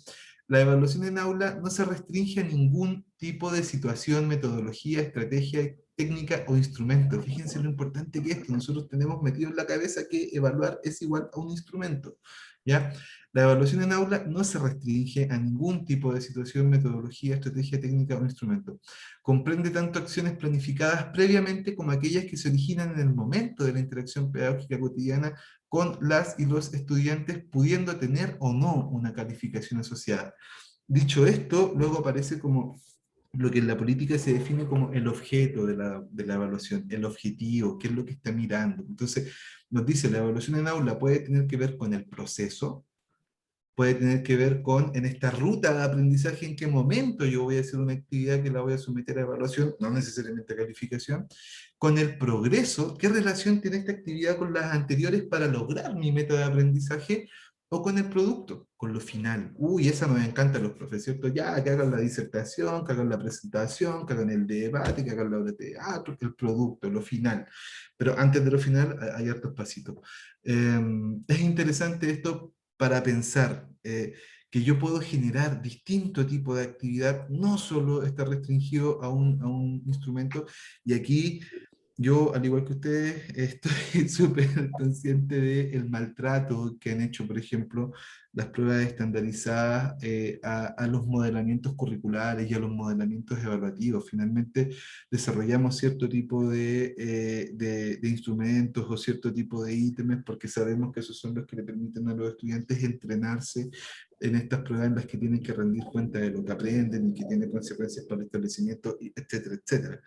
la evaluación en aula no se restringe a ningún tipo de situación, metodología, estrategia, técnica o instrumento. Fíjense lo importante que es que nosotros tenemos metido en la cabeza que evaluar es igual a un instrumento, ¿ya? La evaluación en aula no se restringe a ningún tipo de situación, metodología, estrategia, técnica o instrumento. Comprende tanto acciones planificadas previamente como aquellas que se originan en el momento de la interacción pedagógica cotidiana con las y los estudiantes, pudiendo tener o no una calificación asociada. Dicho esto, luego aparece como lo que en la política se define como el objeto de la evaluación, el objetivo, qué es lo que está mirando. Entonces, nos dice, la evaluación en aula puede tener que ver con el proceso, puede tener que ver con, en esta ruta de aprendizaje, en qué momento yo voy a hacer una actividad que la voy a someter a evaluación, no necesariamente a calificación, con el progreso, qué relación tiene esta actividad con las anteriores para lograr mi meta de aprendizaje, o con el producto, con lo final. Uy, esa nos encanta a los profes, ¿cierto? Ya, que hagan la disertación, que hagan la presentación, que hagan el debate, que hagan la obra de teatro, el producto, lo final. Pero antes de lo final hay hartos pasitos. Es interesante esto para pensar que yo puedo generar distinto tipo de actividad, no solo está restringido a un instrumento, y aquí yo, al igual que ustedes, estoy súper consciente del maltrato que han hecho, por ejemplo, las pruebas estandarizadas a los modelamientos curriculares y a los modelamientos evaluativos. Finalmente, desarrollamos cierto tipo de instrumentos o cierto tipo de ítems porque sabemos que esos son los que le permiten a los estudiantes entrenarse en estas pruebas en las que tienen que rendir cuenta de lo que aprenden y que tiene consecuencias para el establecimiento, etcétera, etcétera.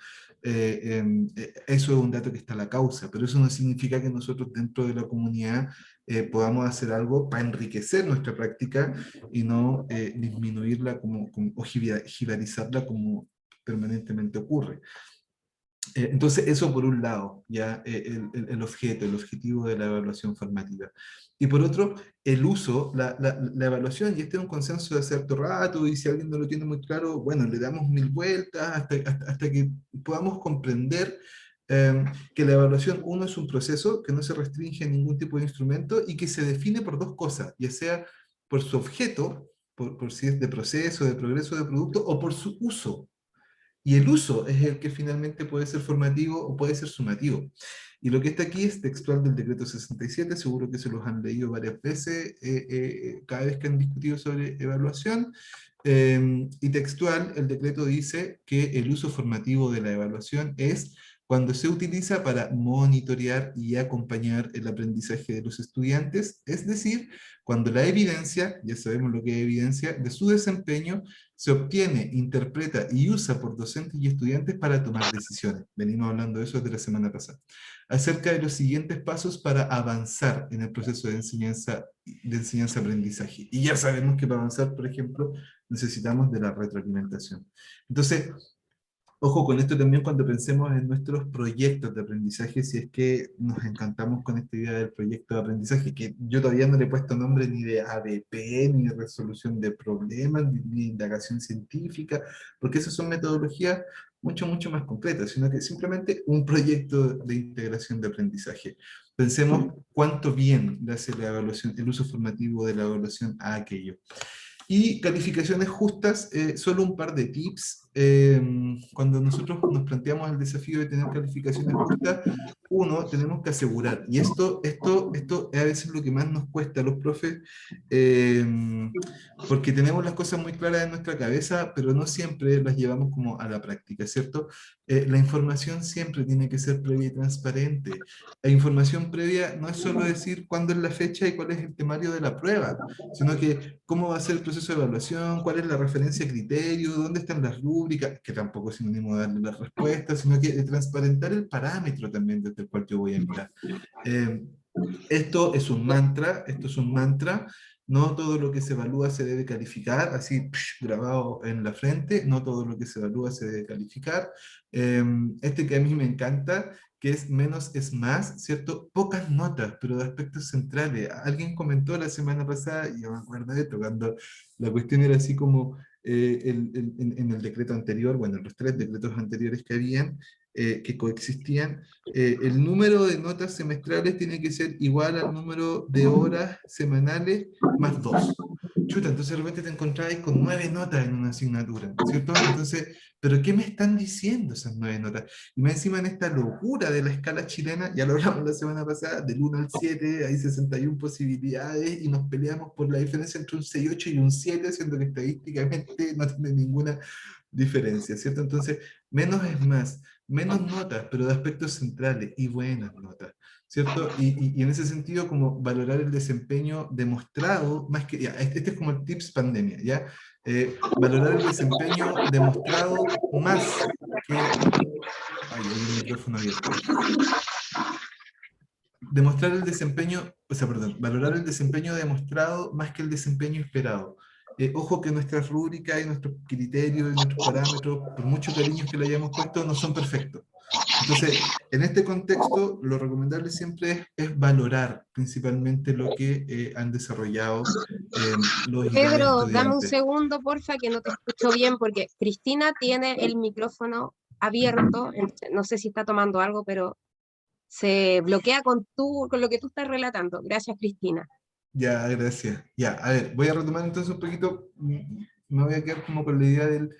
Eso es un dato que está a la causa, pero eso no significa que nosotros dentro de la comunidad podamos hacer algo para enriquecer nuestra práctica y no disminuirla o jibarizarla como permanentemente ocurre. Entonces, eso por un lado, ya el objeto, el objetivo de la evaluación formativa. Y por otro, el uso, la evaluación, y este es un consenso de cierto rato, y si alguien no lo tiene muy claro, bueno, le damos mil vueltas hasta que podamos comprender que la evaluación, uno, es un proceso que no se restringe a ningún tipo de instrumento y que se define por dos cosas, ya sea por su objeto, por si es de proceso, de progreso, de producto, o por su uso. Y el uso es el que finalmente puede ser formativo o puede ser sumativo. Y lo que está aquí es textual del decreto 67, seguro que se los han leído varias veces, cada vez que han discutido sobre evaluación. Y textual, el decreto dice que el uso formativo de la evaluación es cuando se utiliza para monitorear y acompañar el aprendizaje de los estudiantes, es decir, cuando la evidencia, ya sabemos lo que es evidencia, de su desempeño se obtiene, interpreta y usa por docentes y estudiantes para tomar decisiones. Venimos hablando de eso desde la semana pasada. Acerca de los siguientes pasos para avanzar en el proceso de enseñanza-aprendizaje. Y ya sabemos que para avanzar, por ejemplo, necesitamos de la retroalimentación. Entonces, ojo con esto también cuando pensemos en nuestros proyectos de aprendizaje, si es que nos encantamos con esta idea del proyecto de aprendizaje, que yo todavía no le he puesto nombre ni de ABP, ni de resolución de problemas, ni de indagación científica, porque esas son metodologías mucho, mucho más concretas, sino que simplemente un proyecto de integración de aprendizaje. Pensemos cuánto bien le hace la evaluación, el uso formativo de la evaluación a aquello. Y calificaciones justas, solo un par de tips. Cuando nosotros nos planteamos el desafío de tener calificaciones justas, uno, tenemos que asegurar, y esto es a veces lo que más nos cuesta a los profes, eh, porque tenemos las cosas muy claras en nuestra cabeza, pero no siempre las llevamos como a la práctica, ¿cierto? La información siempre tiene que ser previa y transparente. La información previa no es solo decir cuándo es la fecha y cuál es el temario de la prueba, sino que cómo va a ser el proceso de evaluación, cuál es la referencia a criterio, dónde están las rúbricas, que tampoco es sinónimo de darle las respuestas, sino que de transparentar el parámetro también desde el cual yo voy a mirar. Eh, esto es un mantra, no todo lo que se evalúa se debe calificar, así grabado en la frente, no todo lo que se evalúa se debe calificar. Este que a mí me encanta, que es menos es más, ¿cierto? Pocas notas, pero de aspectos centrales. Alguien comentó la semana pasada, y yo me acuerdo de esto, cuando la cuestión era así como en el decreto anterior, bueno, en los tres decretos anteriores que habían, que coexistían, el número de notas semestrales tiene que ser igual al número de horas semanales más 2. chuta, entonces de repente te encontrabas con 9 notas en una asignatura, ¿cierto? Entonces, ¿pero qué me están diciendo esas 9 notas? Y más encima en esta locura de la escala chilena, ya lo hablamos la semana pasada, del 1 al 7 hay 61 posibilidades y nos peleamos por la diferencia entre un 6,8 y un 7, siendo que estadísticamente no tiene ninguna diferencia, ¿cierto? Entonces, menos es más, menos notas, pero de aspectos centrales y buenas notas. ¿Cierto? Y en ese sentido, como valorar el desempeño demostrado, más que, ya, este es como el tips pandemia, ¿ya? Valorar el desempeño demostrado más que, ay, hay un micrófono abierto ahí. Demostrar el desempeño, o sea, perdón, valorar el desempeño demostrado más que el desempeño esperado. Ojo que nuestras rúbricas y nuestros criterios y nuestros parámetros, por mucho cariño que le hayamos puesto, no son perfectos. Entonces, en este contexto, lo recomendable siempre es valorar principalmente lo que han desarrollado los y las Pedro, dame un estudiantes. segundo, porfa, que no te escucho bien, porque Cristina tiene el micrófono abierto, entonces no sé si está tomando algo, pero se bloquea con lo que tú estás relatando. Gracias, Cristina. Ya, gracias. Ya, a ver, voy a retomar entonces un poquito, me voy a quedar como con la idea del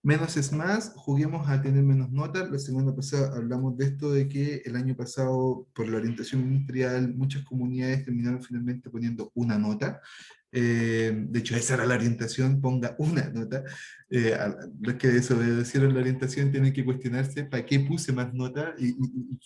menos es más, juguemos a tener menos notas. La semana pasada hablamos de esto, de que el año pasado, por la orientación ministerial, muchas comunidades terminaron finalmente poniendo una nota. De hecho, esa era la orientación, ponga una nota. Los que desobedecieron la orientación tienen que cuestionarse para qué puse más notas y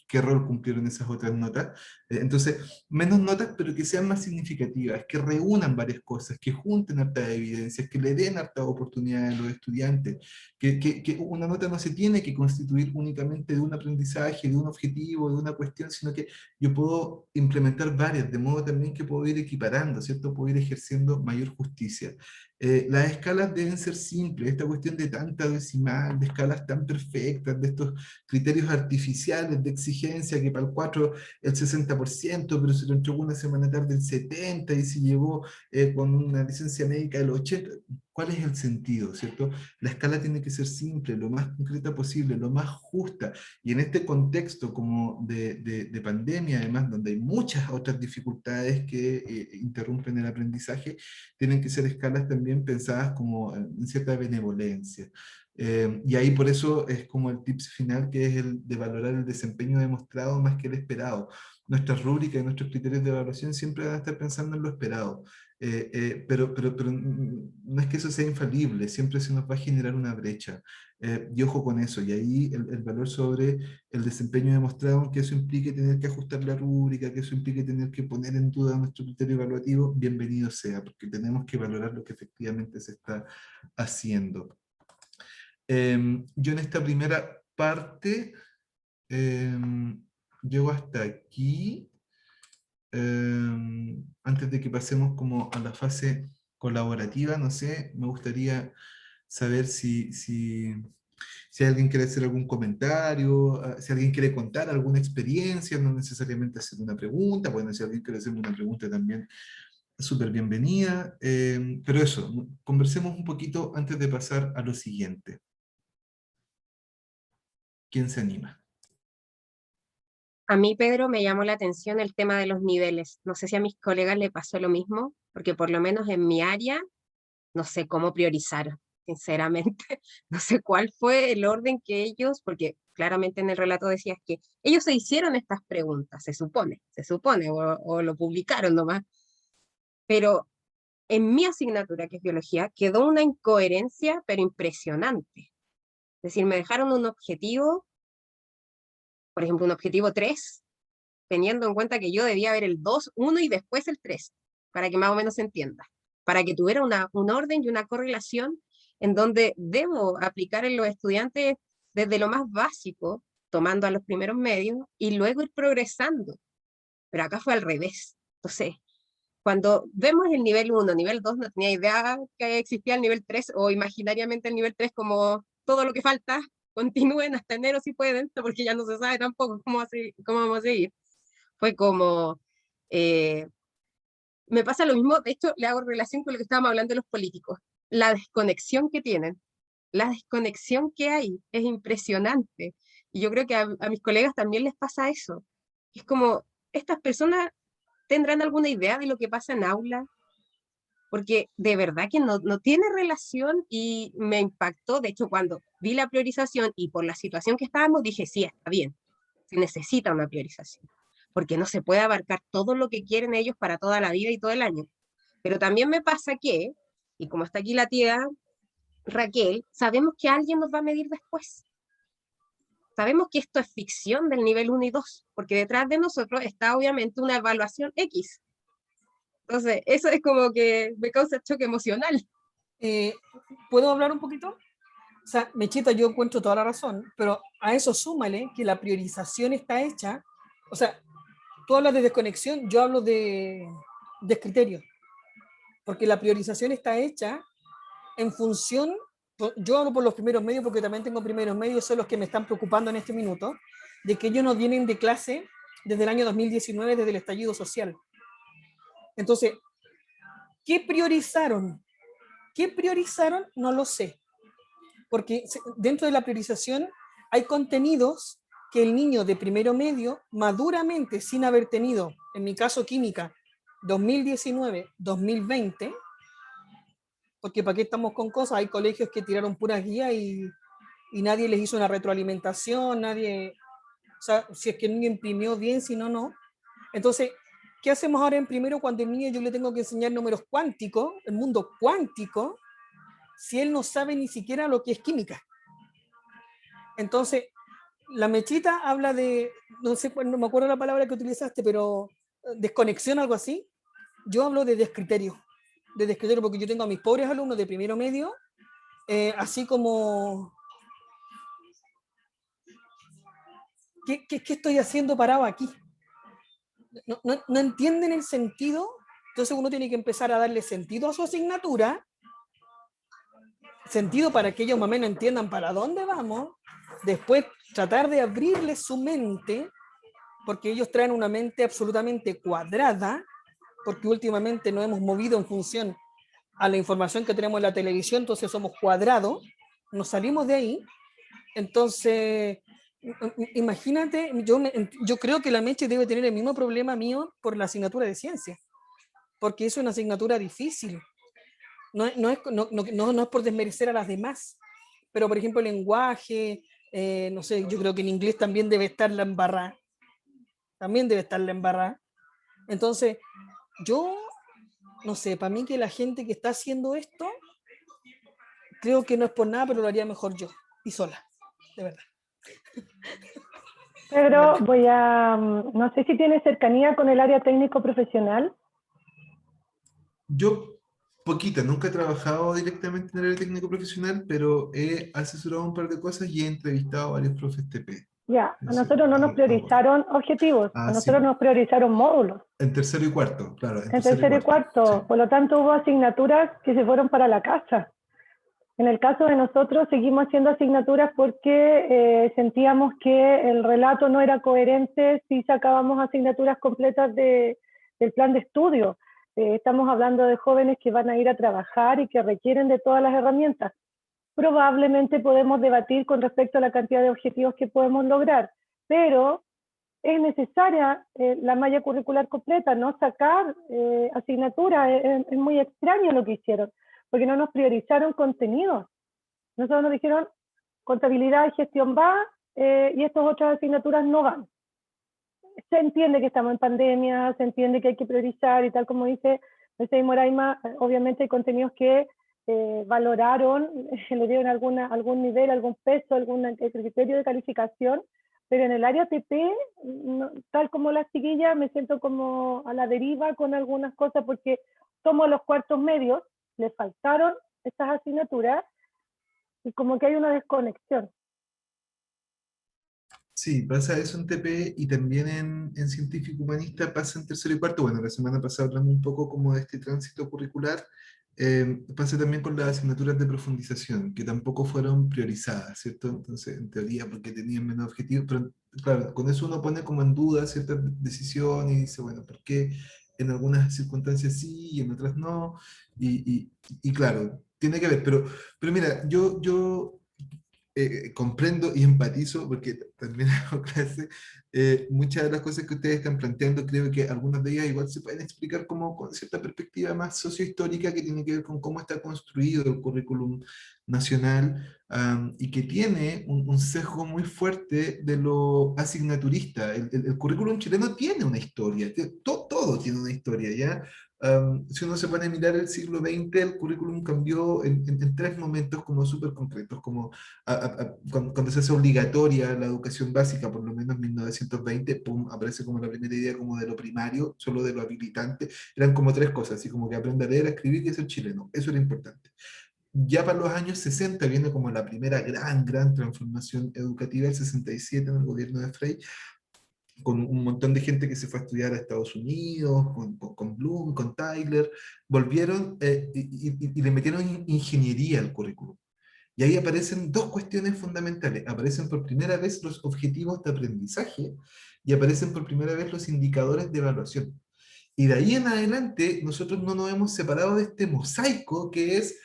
qué rol cumplieron esas otras notas. Entonces, menos notas, pero que sean más significativas, que reúnan varias cosas, que junten hartas evidencias, que le den hartas oportunidades a los estudiantes, que una nota no se tiene que constituir únicamente de un aprendizaje, de un objetivo, de una cuestión, sino que yo puedo implementar varias, de modo también que puedo ir equiparando, ¿cierto? Puedo ir ejerciendo mayor justicia. Las escalas deben ser simples, esta cuestión de tanta decimal, de escalas tan perfectas, de estos criterios artificiales de exigencia, que para el 4 el 60%, pero se lo entregó una semana tarde el 70% y se llevó con una licencia médica el 80%. ¿Cuál es el sentido, cierto? La escala tiene que ser simple, lo más concreta posible, lo más justa. Y en este contexto como de pandemia, además, donde hay muchas otras dificultades que interrumpen el aprendizaje, tienen que ser escalas también pensadas como en cierta benevolencia. Y ahí por eso es como el tips final, que es el de valorar el desempeño demostrado más que el esperado. Nuestras rúbricas y nuestros criterios de evaluación siempre van a estar pensando en lo esperado. Pero no es que eso sea infalible, siempre se nos va a generar una brecha. Y ojo con eso, y ahí el valor sobre el desempeño demostrado, aunque eso implique tener que ajustar la rúbrica, que eso implique tener que poner en duda nuestro criterio evaluativo, bienvenido sea, porque tenemos que valorar lo que efectivamente se está haciendo. Yo en esta primera parte llego hasta aquí. Antes de que pasemos como a la fase colaborativa, no sé, me gustaría saber si alguien quiere hacer algún comentario, si alguien quiere contar alguna experiencia, no necesariamente hacer una pregunta, bueno, si alguien quiere hacerme una pregunta también, súper bienvenida, pero eso, conversemos un poquito antes de pasar a lo siguiente. ¿Quién se anima? A mí, Pedro, me llamó la atención el tema de los niveles. No sé si a mis colegas le pasó lo mismo, porque por lo menos en mi área no sé cómo priorizar, sinceramente. No sé cuál fue el orden que ellos, porque claramente en el relato decías que ellos se hicieron estas preguntas, se supone, o lo publicaron nomás, pero en mi asignatura, que es biología, quedó una incoherencia, pero impresionante. Es decir, me dejaron un objetivo, por ejemplo, un objetivo 3 teniendo en cuenta que yo debía ver el 2 1 y después el 3 para que más o menos se entienda, para que tuviera un orden y una correlación en donde debo aplicar en los estudiantes desde lo más básico, tomando a los primeros medios, y luego ir progresando. Pero acá fue al revés. Entonces, cuando vemos el nivel 1, nivel 2, no tenía idea que existía el nivel 3 o imaginariamente el nivel 3 como todo lo que falta, continúen hasta enero si pueden, porque ya no se sabe tampoco cómo vamos a seguir. Fue como, eh, me pasa lo mismo, de hecho le hago relación con lo que estábamos hablando de los políticos, la desconexión que tienen, la desconexión que hay es impresionante. Y yo creo que a mis colegas también les pasa eso. Es como, estas personas tendrán alguna idea de lo que pasa en aula, porque de verdad que no tiene relación y me impactó. De hecho, cuando vi la priorización y por la situación que estábamos, dije, sí, está bien, se necesita una priorización, porque no se puede abarcar todo lo que quieren ellos para toda la vida y todo el año. Pero también me pasa que, y como está aquí la tía Raquel, sabemos que alguien nos va a medir después. Sabemos que esto es ficción del nivel 1 y 2, porque detrás de nosotros está obviamente una evaluación X. Entonces, eso es como que me causa choque emocional. Eh, ¿Puedo hablar un poquito? O sea, Mechita, yo encuentro toda la razón, pero a eso súmale que la priorización está hecha. O sea, tú hablas de desconexión, yo hablo de criterio, porque la priorización está hecha en función, yo hablo por los primeros medios porque también tengo primeros medios, son los que me están preocupando en este minuto, de que ellos no vienen de clase desde el año 2019, desde el estallido social. Entonces, ¿qué priorizaron? ¿Qué priorizaron? No lo sé, porque dentro de la priorización hay contenidos que el niño de primero medio, maduramente, sin haber tenido, en mi caso química, 2019, 2020, porque para qué estamos con cosas, hay colegios que tiraron puras guías y nadie les hizo una retroalimentación, nadie, o sea, si es que el niño imprimió bien, si no, no. Entonces, ¿qué hacemos ahora en primero cuando el niño yo le tengo que enseñar números cuánticos, el mundo cuántico, si él no sabe ni siquiera lo que es química? Entonces, la Mechita habla de, no sé, no me acuerdo la palabra que utilizaste, pero desconexión, algo así. Yo hablo de descriterio porque yo tengo a mis pobres alumnos de primero medio, así como, ¿qué estoy haciendo parado aquí? No entienden el sentido, entonces uno tiene que empezar a darle sentido a su asignatura, sentido para que ellos más o menos entiendan para dónde vamos, después tratar de abrirles su mente, porque ellos traen una mente absolutamente cuadrada, porque últimamente nos hemos movido en función a la información que tenemos en la televisión, entonces somos cuadrados, nos salimos de ahí. Entonces, imagínate, yo creo que la Meche debe tener el mismo problema mío por la asignatura de ciencia, porque es una asignatura difícil. No es por desmerecer a las demás, pero por ejemplo, el lenguaje, no sé, yo creo que en inglés también debe estar la embarrada. También debe estar la embarrada. Entonces, yo, no sé, para mí que la gente que está haciendo esto, creo que no es por nada, pero lo haría mejor yo, y sola, de verdad. Pedro, no sé si tienes cercanía con el área técnico profesional. Yo, poquita, nunca he trabajado directamente en el área técnico profesional, pero he asesorado un par de cosas y he entrevistado a varios profes TP. Ya, a Ese, nosotros no nos ahora. priorizaron objetivos, a Sí, nosotros nos priorizaron módulos. en tercero y cuarto, claro, en En tercero y cuarto, sí. por lo tanto hubo asignaturas que se fueron para la casa. En el caso de nosotros seguimos haciendo asignaturas porque sentíamos que el relato no era coherente si sacábamos asignaturas completas del plan de estudio. Estamos hablando de jóvenes que van a ir a trabajar y que requieren de todas las herramientas. Probablemente podemos debatir con respecto a la cantidad de objetivos que podemos lograr, pero es necesaria la malla curricular completa, no sacar asignaturas. Es muy extraño lo que hicieron, porque no nos priorizaron contenidos. Nosotros nos dijeron contabilidad y gestión va, y estas otras asignaturas no van. Se entiende que estamos en pandemia, se entiende que hay que priorizar y tal como dice Mercedes Moraima, obviamente hay contenidos que valoraron, le dieron algún nivel, algún peso, algún criterio de calificación, pero en el área TP, no, tal como la chiquilla, me siento como a la deriva con algunas cosas porque tomo los cuartos medios, les faltaron estas asignaturas y como que hay una desconexión. Sí, pasa eso en TP y también en científico humanista pasa en tercero y cuarto. Bueno, la semana pasada hablamos un poco como de este tránsito curricular. Pasa también con las asignaturas de profundización, que tampoco fueron priorizadas, ¿cierto? Entonces, en teoría, porque tenían menos objetivos, pero claro, con eso uno pone como en duda ciertas decisiones y dice, bueno, ¿por qué en algunas circunstancias sí y en otras no? Y claro, tiene que ver, pero mira, yo comprendo y empatizo, porque también hago clase, muchas de las cosas que ustedes están planteando, creo que algunas de ellas igual se pueden explicar como con cierta perspectiva más sociohistórica que tiene que ver con cómo está construido el currículum nacional, y que tiene un sesgo muy fuerte de lo asignaturista. El currículum chileno tiene una historia, todo tiene una historia, ¿ya? Si uno se pone a mirar el siglo XX, el currículum cambió en tres momentos como súper concretos, como cuando se hace obligatoria la educación básica, por lo menos en 1920, pum, aparece como la primera idea como de lo primario, solo de lo habilitante. Eran como tres cosas, así como que aprender a leer, a escribir y a ser chileno. Eso era importante. Ya para los años 60 viene como la primera gran transformación educativa, el 67 en el gobierno de Frei, con un montón de gente que se fue a estudiar a Estados Unidos, con Bloom, con Tyler, volvieron y le metieron ingeniería al currículum. Y ahí aparecen dos cuestiones fundamentales. Aparecen por primera vez los objetivos de aprendizaje y aparecen por primera vez los indicadores de evaluación. Y de ahí en adelante, nosotros no nos hemos separado de este mosaico que es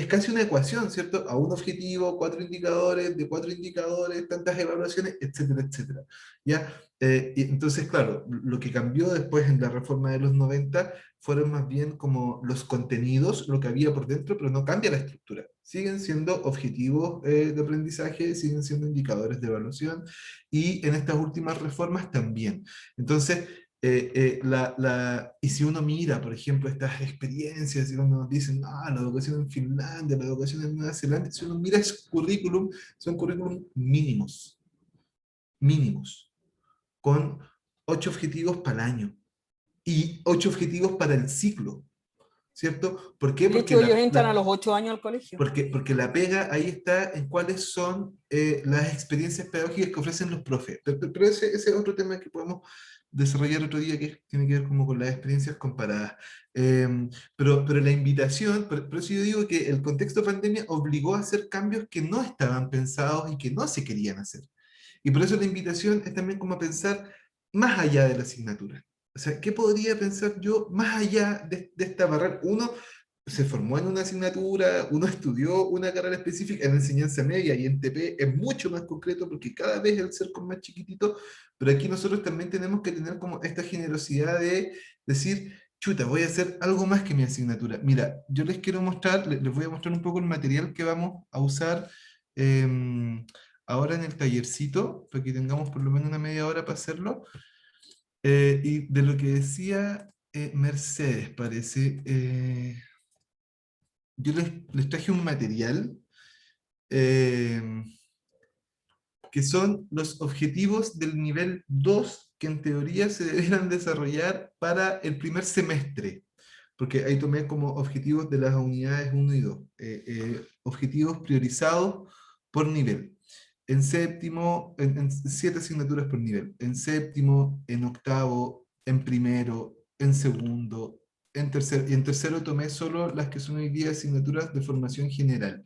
casi una ecuación, ¿cierto? A un objetivo, cuatro indicadores, de cuatro indicadores, tantas evaluaciones, etcétera, etcétera. ¿Ya? Y entonces, claro, lo que cambió después en la reforma de los 90 fueron más bien como los contenidos, lo que había por dentro, pero no cambia la estructura. Siguen siendo objetivos de aprendizaje, siguen siendo indicadores de evaluación, y en estas últimas reformas también. Entonces, y si uno mira, por ejemplo, estas experiencias, y uno nos dicen, ah, la educación en Finlandia, la educación en Nueva Zelanda, si uno mira ese currículum, son currículum mínimos, con 8 objetivos para el año, y 8 objetivos para el ciclo, ¿cierto? ¿Por qué? De hecho, ellos entran a los 8 años al colegio. Porque la pega ahí está en cuáles son las experiencias pedagógicas que ofrecen los profes. Pero ese es otro tema que podemos desarrollar otro día, que tiene que ver como con las experiencias comparadas. Pero la invitación, por eso yo digo que el contexto de pandemia obligó a hacer cambios que no estaban pensados y que no se querían hacer. Y por eso la invitación es también como a pensar más allá de la asignatura. O sea, ¿qué podría pensar yo más allá de esta barrera? Uno se formó en una asignatura, uno estudió una carrera específica en enseñanza media, y en TP es mucho más concreto porque cada vez el cerco es más chiquitito, pero aquí nosotros también tenemos que tener como esta generosidad de decir, chuta, voy a hacer algo más que mi asignatura. Mira, yo les quiero mostrar, les voy a mostrar un poco el material que vamos a usar ahora en el tallercito, para que tengamos por lo menos una media hora para hacerlo. Y de lo que decía Mercedes, parece, yo les traje un material que son los objetivos del nivel 2 que en teoría se deberían desarrollar para el primer semestre, porque ahí tomé como objetivos de las unidades 1 y 2, objetivos priorizados por nivel. En séptimo, en 7 asignaturas por nivel, en séptimo, en octavo, en primero, en segundo, en tercero, y en tercero tomé solo las que son hoy día asignaturas de formación general.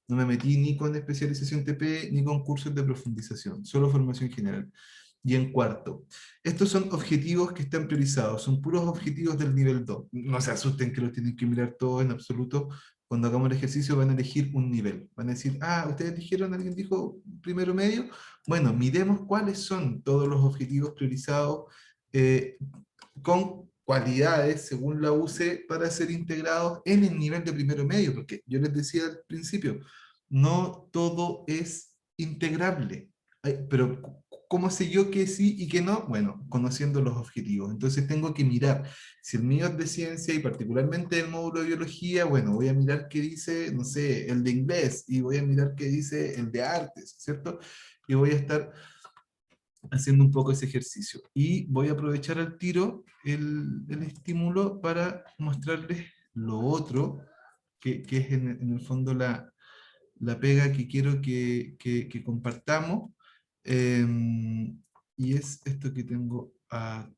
No me metí ni con especialización TP, ni con cursos de profundización, solo formación general. Y en cuarto, estos son objetivos que están priorizados, son puros objetivos del nivel 2. No se asusten que los tienen que mirar todos en absoluto. Cuando hagamos el ejercicio van a elegir un nivel. Van a decir, ah, ustedes dijeron, alguien dijo primero medio. Bueno, miremos cuáles son todos los objetivos priorizados con cualidades, según la UCE, para ser integrados en el nivel de primero medio, porque yo les decía al principio, no todo es integrable. Pero, ¿cómo sé yo que sí y que no? Bueno, conociendo los objetivos. Entonces tengo que mirar, si el mío es de ciencia y particularmente el módulo de biología, bueno, voy a mirar qué dice, no sé, el de inglés, y voy a mirar qué dice el de artes, ¿cierto? Y voy a estar haciendo un poco ese ejercicio. Y voy a aprovechar al tiro el estímulo para mostrarles lo otro, que es en el fondo la pega que quiero que compartamos, y es esto que tengo acá.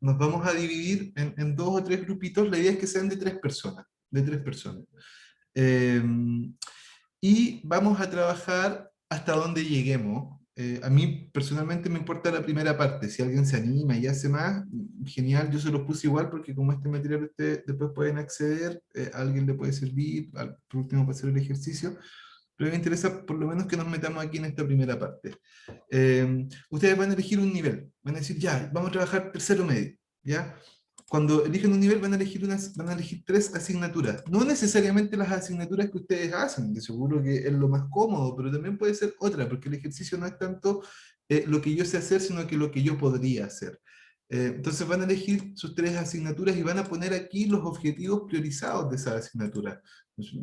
Nos vamos a dividir en 2 o 3 grupitos. La idea es que sean de 3 personas. De 3 personas. Y vamos a trabajar hasta donde lleguemos. A mí personalmente me importa la primera parte. Si alguien se anima y hace más, genial, yo se los puse igual porque como este material ustedes después pueden acceder, a alguien le puede servir, por último para hacer el ejercicio, pero me interesa por lo menos que nos metamos aquí en esta primera parte. Ustedes van a elegir un nivel, van a decir, ya, vamos a trabajar tercero medio, ¿ya? Cuando eligen un nivel van a elegir 3 asignaturas. No necesariamente las asignaturas que ustedes hacen, de seguro que es lo más cómodo, pero también puede ser otra, porque el ejercicio no es tanto lo que yo sé hacer, sino que lo que yo podría hacer. Entonces van a elegir sus 3 asignaturas y van a poner aquí los objetivos priorizados de esa asignatura.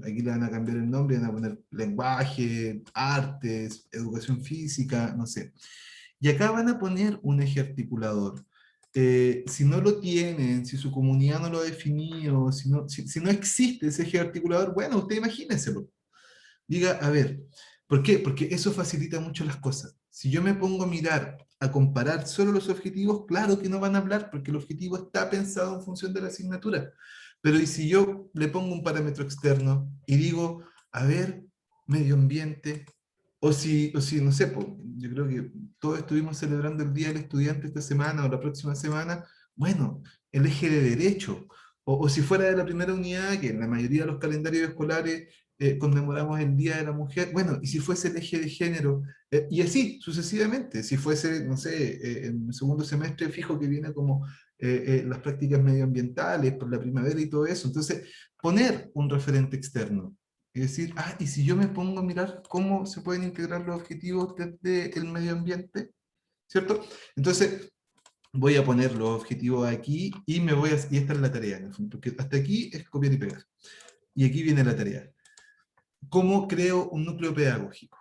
Aquí le van a cambiar el nombre, van a poner lenguaje, artes, educación física, no sé. Y acá van a poner un eje articulador. Si no lo tienen, si su comunidad no lo ha definido, si no existe ese eje articulador, bueno, usted imagínenselo. Diga, a ver, ¿por qué? Porque eso facilita mucho las cosas. Si yo me pongo a mirar, a comparar solo los objetivos, claro que no van a hablar, porque el objetivo está pensado en función de la asignatura. Pero ¿y si yo le pongo un parámetro externo y digo, a ver, medio ambiente, o si no sé, yo creo que todos estuvimos celebrando el Día del Estudiante esta semana o la próxima semana, bueno, el eje de derecho, o si fuera de la primera unidad, que en la mayoría de los calendarios escolares conmemoramos el Día de la Mujer, bueno, y si fuese el eje de género, y así sucesivamente, si fuese, no sé, en el segundo semestre fijo que viene como las prácticas medioambientales por la primavera y todo eso, entonces poner un referente externo, es decir, y si yo me pongo a mirar cómo se pueden integrar los objetivos desde el medio ambiente, ¿cierto? Entonces, voy a poner los objetivos aquí y esta es la tarea, en el fondo, porque hasta aquí es copiar y pegar. Y aquí viene la tarea. ¿Cómo creo un núcleo pedagógico?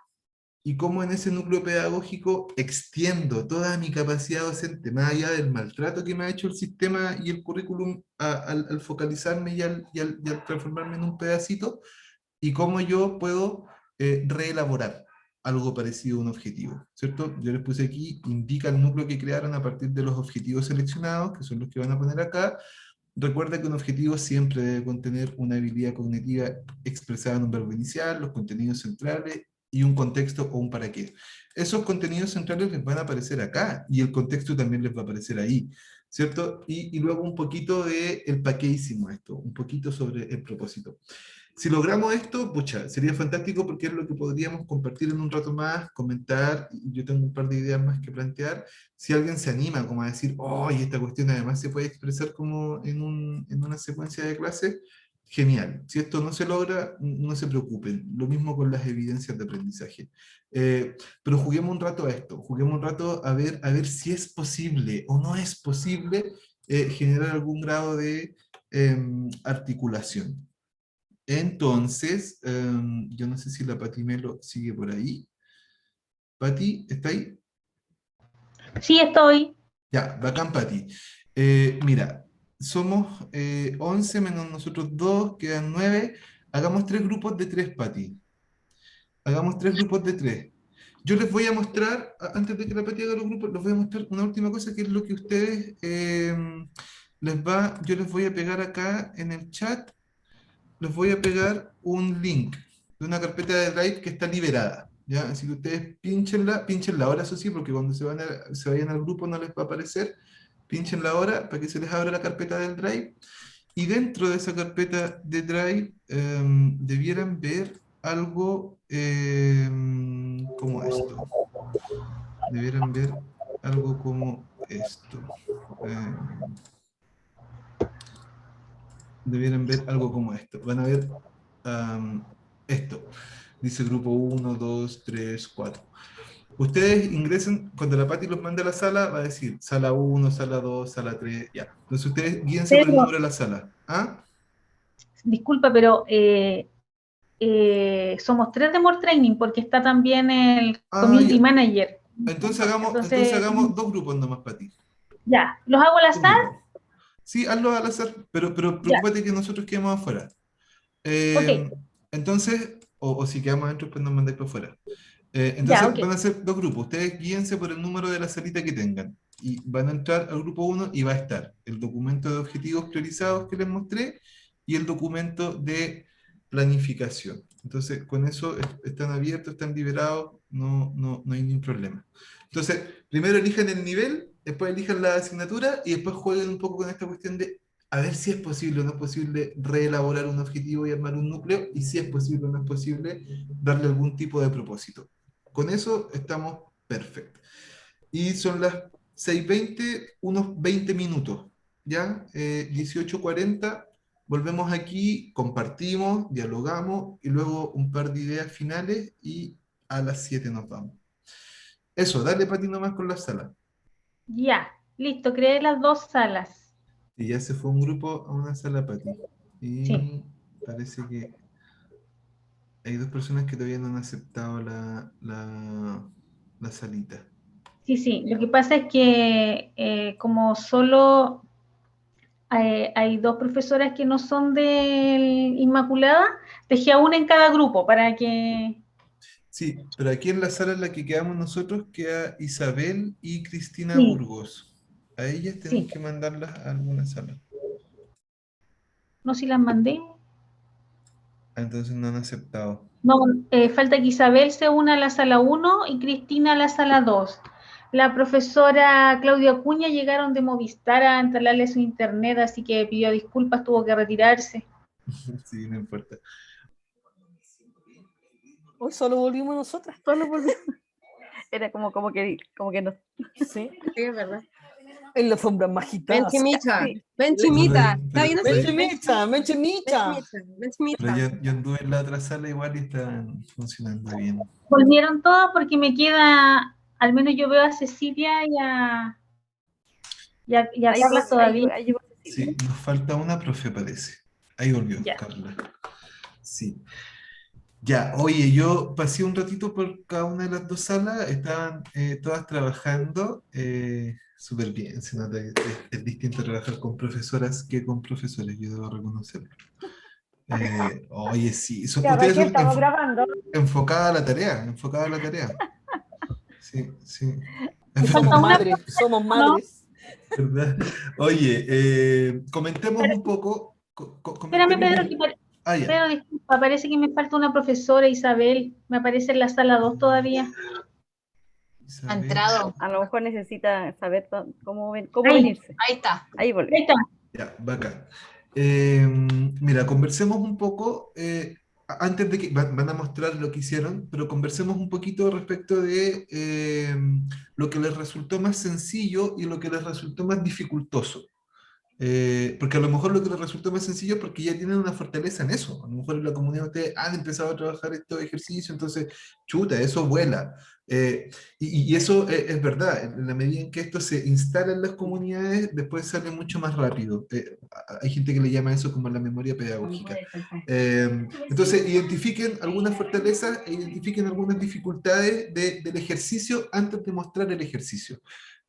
Y cómo en ese núcleo pedagógico extiendo toda mi capacidad docente, más allá del maltrato que me ha hecho el sistema y el currículum al focalizarme y al transformarme en un pedacito, y cómo yo puedo reelaborar algo parecido a un objetivo, ¿cierto? Yo les puse aquí, indica el núcleo que crearon a partir de los objetivos seleccionados, que son los que van a poner acá. Recuerda que un objetivo siempre debe contener una habilidad cognitiva expresada en un verbo inicial, los contenidos centrales y un contexto o un para qué. Esos contenidos centrales les van a aparecer acá y el contexto también les va a aparecer ahí, ¿cierto? Y luego un poquito de el para qué hicimos esto, un poquito sobre el propósito. Si logramos esto, pucha, sería fantástico porque es lo que podríamos compartir en un rato más, comentar. Yo tengo un par de ideas más que plantear. Si alguien se anima como a decir, oye, esta cuestión además se puede expresar como en una secuencia de clase, genial. Si esto no se logra, no se preocupen. Lo mismo con las evidencias de aprendizaje. Pero juguemos un rato a esto, juguemos un rato a ver si es posible o no es posible generar algún grado de articulación. Entonces, yo no sé si la Pati Melo sigue por ahí. Pati, ¿está ahí? Sí, estoy. Ya, bacán, Pati. Mira, somos 11 menos nosotros 2, quedan 9. Hagamos 3 grupos de 3, Pati. Hagamos 3 grupos de 3. Yo les voy a mostrar, antes de que la Pati haga los grupos, les voy a mostrar una última cosa que es lo que ustedes yo les voy a pegar acá en el chat, les voy a pegar un link de una carpeta de Drive que está liberada, ¿ya? Así que ustedes pinchenla ahora, eso sí, porque cuando se vayan al grupo no les va a aparecer, pinchenla ahora para que se les abra la carpeta del Drive, y dentro de esa carpeta de Drive debieran ver algo como esto. Debieran ver algo como esto. Debieran ver algo como esto. Van a ver esto. Dice grupo 1, 2, 3, 4. Ustedes ingresen, cuando la Pati los mande a la sala, va a decir sala 1, sala 2, sala 3, ya. Entonces ustedes guíense por el Pero, número de la sala. ¿Ah? disculpa, pero somos 3 de More Training porque está también el Community Ya. Manager. Entonces Entonces, hagamos 2 grupos nomás, Pati. ya, ¿los hago al 2 azar? grupos. Sí, hazlo al azar, pero Ya, preocúpate que nosotros quedemos afuera. ok, Entonces, o si quedamos adentro, pues nos mandáis para afuera. ya, Entonces ok. van a ser 2 grupos. Ustedes guíense por el número de la salita que tengan. Y van a entrar al grupo 1 y va a estar el documento de objetivos priorizados que les mostré y el documento de planificación. Entonces, con eso están abiertos, están liberados, no hay ningún problema. Entonces, primero elijan el nivel, después elijan la asignatura y después jueguen un poco con esta cuestión de a ver si es posible o no es posible reelaborar un objetivo y armar un núcleo, y si es posible o no es posible darle algún tipo de propósito. Con eso estamos perfectos. Y son las 6:20, unos 20 minutos, ¿ya? 18:40, volvemos aquí, compartimos, dialogamos, y luego un par de ideas finales, y a las 7 nos vamos. Eso, dale Pati nomás con la sala. Ya, listo, creé las 2 salas. Y ya se fue un grupo a una sala, Pati. Y Sí. parece que hay 2 personas que todavía no han aceptado la salita. Sí, lo que pasa es que como solo hay 2 profesoras que no son del Inmaculada, dejé a una en cada grupo para que... Sí, pero aquí en la sala en la que quedamos nosotros queda Isabel y Cristina Sí, Burgos. A ellas tenemos sí. que mandarlas a alguna sala. No sé si las mandé. Ah, entonces no han aceptado. No, falta que Isabel se una a la sala 1 y Cristina a la sala 2. La profesora Claudia Acuña llegaron de Movistar a instalarle su internet, así que pidió disculpas, tuvo que retirarse. Sí, no importa. Hoy solo volvimos nosotras. Solo por... Era como que no. Sí, Sí, es verdad. en la alfombra mágica. Ven, Chimita. Sí. Ven, Chimita. ¿Está bien Pero- así? Menchemita, Ven, Menchemita. Chimita. Ven, Pero Chimita. yo anduve en la otra sala igual y estaban funcionando bien. Volvieron todas porque me queda, al menos yo veo a Cecilia y a Carla todavía. Ahí llegó Cecilia. Sí, nos falta una profe, parece. Ahí volvió, Ya. Carla. Sí. Ya, oye, yo pasé un ratito por cada una de las 2 salas, estaban todas trabajando súper bien. Se nota que es distinto trabajar con profesoras que con profesores, yo debo reconocerlo. Oye, sí, Ya, ustedes Raquel, son estamos grabando. enfocada a la tarea, enfocada a la tarea. Sí, sí. Me Somos falta una, madres, somos ¿no? madres. ¿Verdad? Oye, comentemos un poco. Espérame, Comentemos Pedro, ya. Pedro, disculpa, parece que me falta una profesora, Isabel, me aparece en la sala 2 todavía. Isabel. Ha entrado. A lo mejor necesita saber cómo Ahí. venirse. Ahí está. Ahí Ahí volvió. está. Ya, bacán. Mira, conversemos un poco, antes de que van a mostrar lo que hicieron, pero conversemos un poquito respecto de lo que les resultó más sencillo y lo que les resultó más dificultoso. Porque a lo mejor lo que les resultó más sencillo es porque ya tienen una fortaleza en eso. A lo mejor en la comunidad ustedes han empezado a trabajar estos ejercicios, entonces, chuta, eso vuela. Y eso es verdad, en la medida en que esto se instala en las comunidades, después sale mucho más rápido. Hay gente que le llama eso como la memoria pedagógica. Entonces, identifiquen algunas fortalezas e identifiquen algunas dificultades del ejercicio antes de mostrar el ejercicio.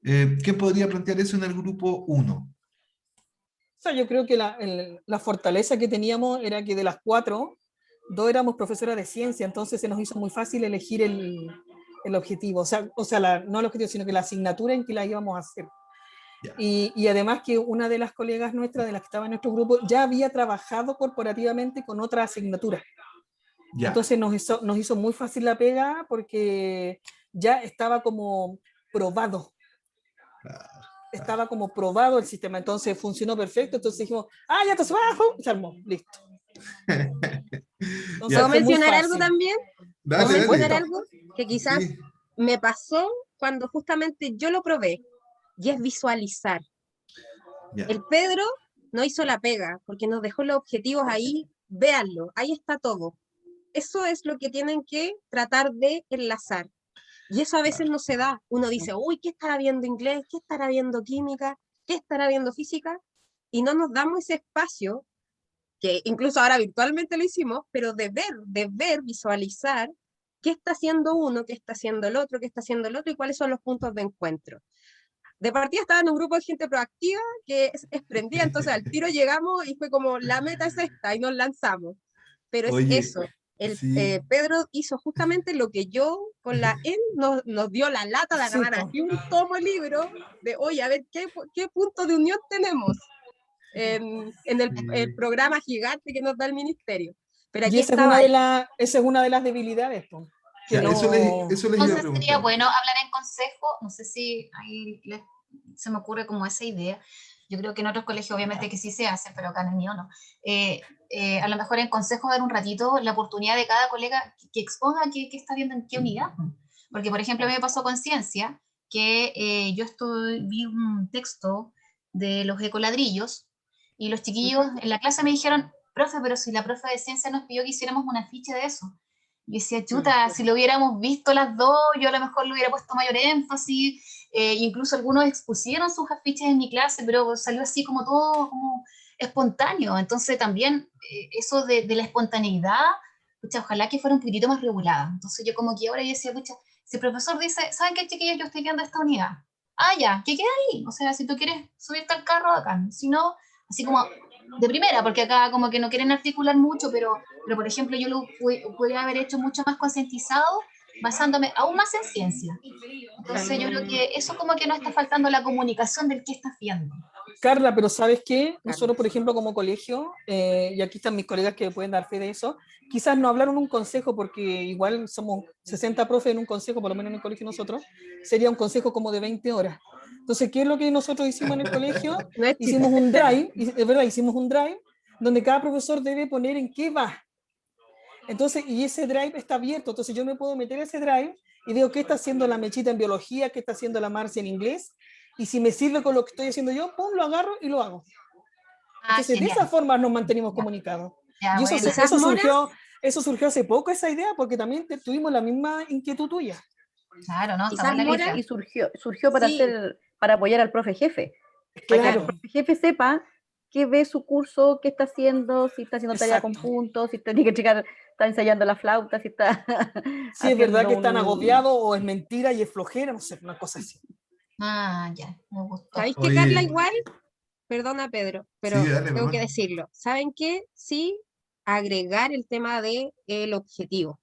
¿Quién podría plantear eso en el grupo 1? O sea, yo creo que la fortaleza que teníamos era que de las 4, 2 éramos profesoras de ciencia, entonces se nos hizo muy fácil elegir el objetivo. O sea no el objetivo, sino que la asignatura en que la íbamos a hacer. Ya. Y además que una de las colegas nuestras, de las que estaba en nuestro grupo, ya había trabajado corporativamente con otra asignatura. Ya. Entonces nos hizo muy fácil la pega porque ya estaba como probado. Estaba como probado el sistema, entonces funcionó perfecto, entonces dijimos, ya te abajo, se armó, listo. Entonces, ¿Puedo fue muy mencionar algo fácil. también? ¿Puedo Dale, mencionar dale. algo? Que quizás Sí. me pasó cuando justamente yo lo probé, y es visualizar. Ya. El Pedro no hizo la pega, porque nos dejó los objetivos ahí, véanlo, ahí está todo. Eso es lo que tienen que tratar de enlazar. Y eso a veces no se da. Uno dice, uy, ¿qué estará viendo inglés? ¿Qué estará viendo química? ¿Qué estará viendo física? Y no nos damos ese espacio, que incluso ahora virtualmente lo hicimos, pero de ver, visualizar qué está haciendo uno, qué está haciendo el otro, qué está haciendo el otro y cuáles son los puntos de encuentro. De partida estaba en un grupo de gente proactiva que es prendida, entonces al tiro llegamos y fue como, la meta es esta y nos lanzamos. Pero es Oye, eso. sí. Pedro hizo justamente lo que yo con la EN nos dio la lata de Sí, agarrar po. aquí un tomo libro de, oye, a ver, ¿qué punto de unión tenemos en el programa gigante que nos da el ministerio? Pero Y aquí esa es estaba, esa es una de las debilidades, po, que Ya, no... eso les iba a Entonces preguntar. sería bueno hablar en consejo, no sé si ahí se me ocurre como esa idea. Yo creo que en otros colegios obviamente que sí se hacen, pero acá en el mío no. A lo mejor en consejo dar un ratito la oportunidad de cada colega que exponga qué está viendo en qué unidad. Porque, por ejemplo, a mí me pasó con ciencia que vi un texto de los ecoladrillos y los chiquillos en la clase me dijeron, profe, pero si la profe de ciencia nos pidió que hiciéramos una ficha de eso. Y decía, chuta, si lo hubiéramos visto las dos, yo a lo mejor le hubiera puesto mayor énfasis, incluso algunos expusieron sus afiches en mi clase, pero salió así como todo como espontáneo. Entonces también eso de la espontaneidad, pucha, ojalá que fuera un poquitito más regulada. Entonces yo como que ahora yo decía, pucha, si el profesor dice, ¿saben qué, chiquillos? Yo estoy viendo esta unidad. Ah, ya, que queda ahí. O sea, si tú quieres subirte al carro, acá. Si no, así como de primera, porque acá como que no quieren articular mucho, pero por ejemplo yo lo podría haber hecho mucho más concientizado, basándome aún más en ciencia. Entonces yo creo que eso como que no está faltando la comunicación del qué estás viendo. Carla, pero ¿sabes qué? Nosotros, por ejemplo, como colegio, y aquí están mis colegas que pueden dar fe de eso, quizás no hablaron un consejo, porque igual somos 60 profes en un consejo, por lo menos en el colegio nosotros, sería un consejo como de 20 horas. Entonces, ¿qué es lo que nosotros hicimos en el colegio? no es Hicimos un drive, es verdad, hicimos un drive donde cada profesor debe poner en qué va. Entonces, y ese drive está abierto, entonces yo me puedo meter a ese drive y digo qué está haciendo la Mechita en biología, qué está haciendo la Marcia en inglés, y si me sirve con lo que estoy haciendo yo, pum, lo agarro y lo hago. Entonces, de esa Genial. forma nos mantenimos comunicados. Ya, Y eso, bueno. Quizás, Mora, eso surgió hace poco, esa idea, porque también tuvimos la misma inquietud tuya. Claro, ¿no? quizás Estaba en la Mora, lista. Y surgió para sí, para apoyar al profe jefe, para que el Claro, profe jefe sepa qué ve su curso, qué está haciendo, si está haciendo tarea exacto. conjunto, si tiene que checar, está ensayando la flauta, si está Si es verdad haciendo que están agobiados o es mentira y es flojera, no sé, una cosa así. Ya, me gustó. ¿sabéis qué, Carla? Oye, Igual, perdona Pedro, sí, pero dale, tengo que perdón. decirlo. ¿Saben qué? Sí, agregar el tema de el objetivo.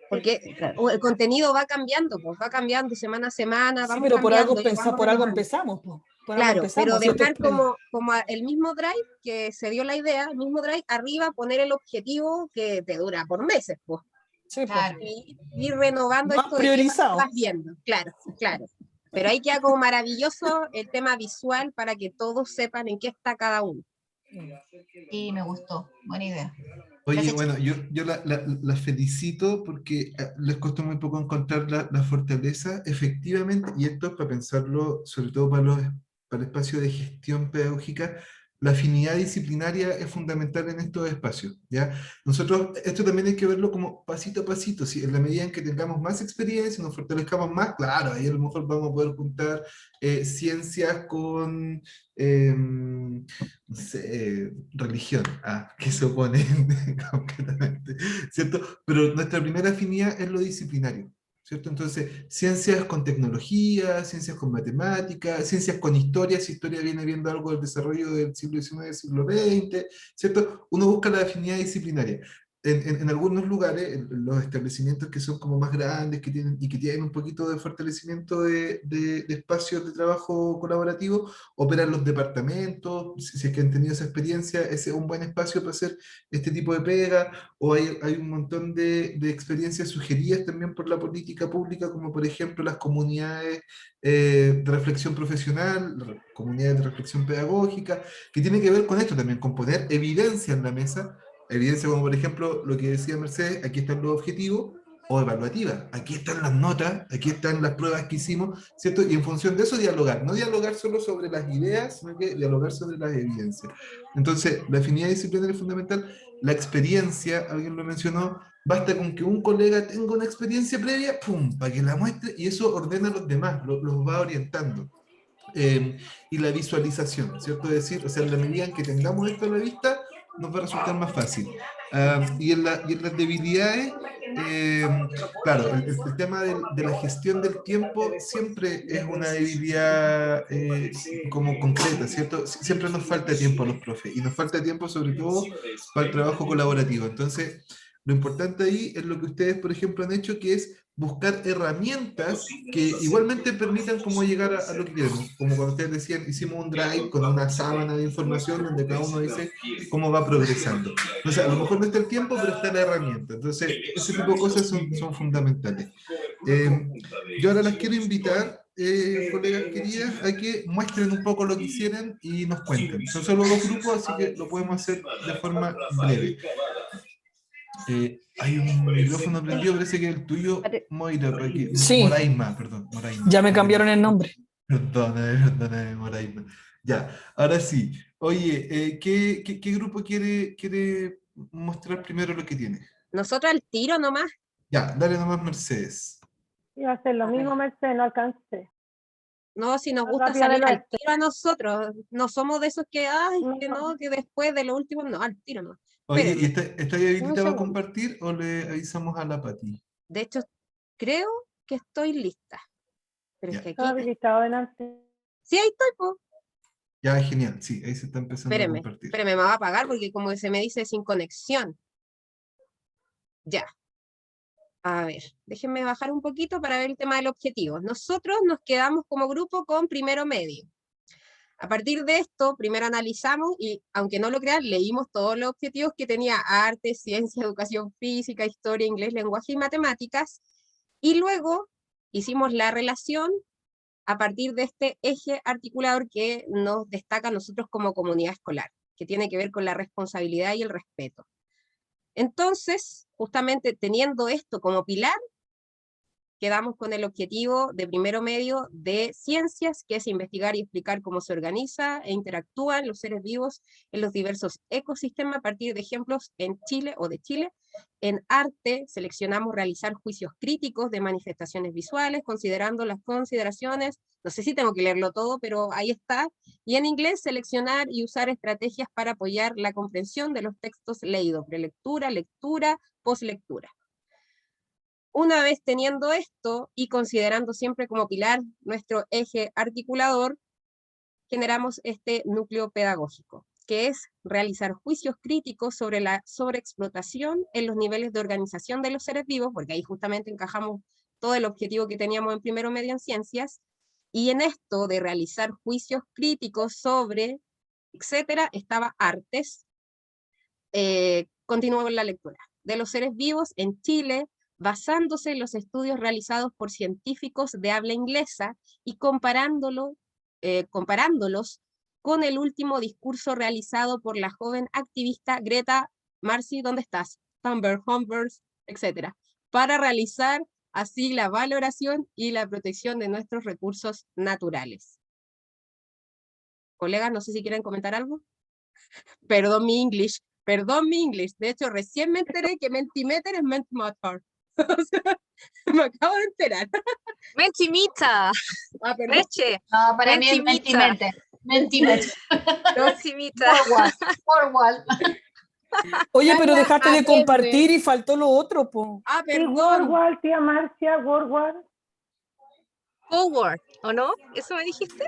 Porque Claro. el contenido va cambiando, pues va cambiando semana a semana, Sí, vamos pero cambiando y vamos por algo renovando. empezamos, po. Por algo Claro, pero empezamos. ¿Sí? dejar como el mismo drive que se dio la idea, el mismo drive arriba, poner el objetivo que te dura por meses, pues. Sí, po. Claro. Y ir renovando Más esto de qué priorizado. vas viendo. Claro, claro. Pero ahí queda como maravilloso el tema visual para que todos sepan en qué está cada uno. Sí, me gustó. Buena idea. Oye, Gracias, bueno, yo la felicito porque les costó muy poco encontrar la fortaleza, efectivamente, y esto es para pensarlo, sobre todo para el espacio de gestión pedagógica, la afinidad disciplinaria es fundamental en estos espacios, ¿ya? Nosotros, esto también hay que verlo como pasito a pasito, si en la medida en que tengamos más experiencia, nos fortalezcamos más, claro, ahí a lo mejor vamos a poder juntar ciencias con no sé, religión, que se oponen completamente, ¿cierto? Pero nuestra primera afinidad es lo disciplinario, ¿cierto? Entonces, ciencias con tecnología, ciencias con matemáticas, ciencias con historia, si historia viene viendo algo del desarrollo del siglo XIX, siglo XX, ¿cierto? Uno busca la afinidad disciplinaria. En algunos lugares, en los establecimientos que son como más grandes y que tienen un poquito de fortalecimiento de espacios de trabajo colaborativo, operan los departamentos, si es que han tenido esa experiencia, ese es un buen espacio para hacer este tipo de pega, o hay un montón de experiencias sugeridas también por la política pública, como por ejemplo las comunidades de reflexión profesional, comunidades de reflexión pedagógica, que tiene que ver con esto también, con poner evidencia en la mesa, evidencia como por ejemplo lo que decía Mercedes, aquí están los objetivos, o evaluativa. Aquí están las notas, aquí están las pruebas que hicimos, ¿cierto? Y en función de eso dialogar. No dialogar solo sobre las ideas, sino que dialogar sobre las evidencias. Entonces, la afinidad disciplinaria es fundamental. La experiencia, alguien lo mencionó, basta con que un colega tenga una experiencia previa, ¡pum!, para que la muestre y eso ordena a los demás, los va orientando. Y la visualización, ¿cierto? Es decir, o sea, en la medida en que tengamos esto a la vista, nos va a resultar más fácil. Y en las debilidades, claro, el tema de la gestión del tiempo siempre es una debilidad como concreta, ¿cierto? Siempre nos falta tiempo a los profes y nos falta tiempo sobre todo para el trabajo colaborativo. Entonces, lo importante ahí es lo que ustedes, por ejemplo, han hecho, que es buscar herramientas que igualmente permitan como llegar a lo que queremos. Como cuando ustedes decían, hicimos un drive con una sábana de información donde cada uno dice cómo va progresando. Entonces, a lo mejor no está el tiempo, pero está la herramienta. Entonces, ese tipo de cosas son fundamentales. Yo ahora las quiero invitar, colegas queridas, a que muestren un poco lo que hicieron y nos cuenten. Son solo 2 grupos, así que lo podemos hacer de forma breve. Hay un micrófono prendido, parece que es el tuyo, Moira, por aquí. Sí. Moraima, perdón. Moraima. Ya me cambiaron el nombre. Perdóname, Moraima. Ya, ahora sí. Oye, ¿qué grupo quiere mostrar primero lo que tiene? Nosotros al tiro nomás. Ya, dale nomás, Mercedes. Iba a hacer lo A mismo, ver. Mercedes, no alcancé. No, si nos Más gusta rápida de salir lo al este. tiro a nosotros. No somos de esos que, ay, que No. no, que después de lo último, no, al tiro no. Oye, ¿y Espérenme, está habilitado a segundo. compartir o le avisamos a la Pati? De hecho, creo que estoy lista. Pero Ya. es que Estaba aquí. habilitado delante. Sí, ahí estoy, po. Ya, genial, sí, ahí se está empezando a compartir. Espéreme, me va a apagar porque como que se me dice sin conexión. Ya. A ver, déjenme bajar un poquito para ver el tema del objetivo. Nosotros nos quedamos como grupo con primero medio. A partir de esto, primero analizamos y, aunque no lo crean, leímos todos los objetivos que tenía arte, ciencia, educación física, historia, inglés, lenguaje y matemáticas. Y luego hicimos la relación a partir de este eje articulador que nos destaca a nosotros como comunidad escolar, que tiene que ver con la responsabilidad y el respeto. Entonces, justamente teniendo esto como pilar, quedamos con el objetivo de primero medio de ciencias, que es investigar y explicar cómo se organiza e interactúan los seres vivos en los diversos ecosistemas a partir de ejemplos en Chile o de Chile. En arte seleccionamos realizar juicios críticos de manifestaciones visuales, considerando las consideraciones, no sé si tengo que leerlo todo, pero ahí está. Y en inglés seleccionar y usar estrategias para apoyar la comprensión de los textos leídos, prelectura, lectura, postlectura. Una vez teniendo esto y considerando siempre como pilar nuestro eje articulador, generamos este núcleo pedagógico, que es realizar juicios críticos sobre la sobreexplotación en los niveles de organización de los seres vivos, porque ahí justamente encajamos todo el objetivo que teníamos en primero medio en ciencias, y en esto de realizar juicios críticos sobre, etcétera, estaba artes. Continúo con la lectura. De los seres vivos en Chile, basándose en los estudios realizados por científicos de habla inglesa y comparándolos con el último discurso realizado por la joven activista Greta Marcy, ¿dónde estás? Thunberg, Humbers, etc. Para realizar así la valoración y la protección de nuestros recursos naturales. Colegas, no sé si quieren comentar algo. Perdón mi English. De hecho, recién me enteré que Mentimeter es Mentimeter. O sea, me acabo de enterar. Mentimita. Ah, perdón. Leche. No, para mí es Mentimita. Mentimeter. Mentimita. Forward. Oye, pero dejaste de Allende. compartir y faltó lo otro, po. Ah, Sí, perdón. Worldwide, tía Marcia, Worldwide. Forward, ¿o no? ¿Eso me dijiste?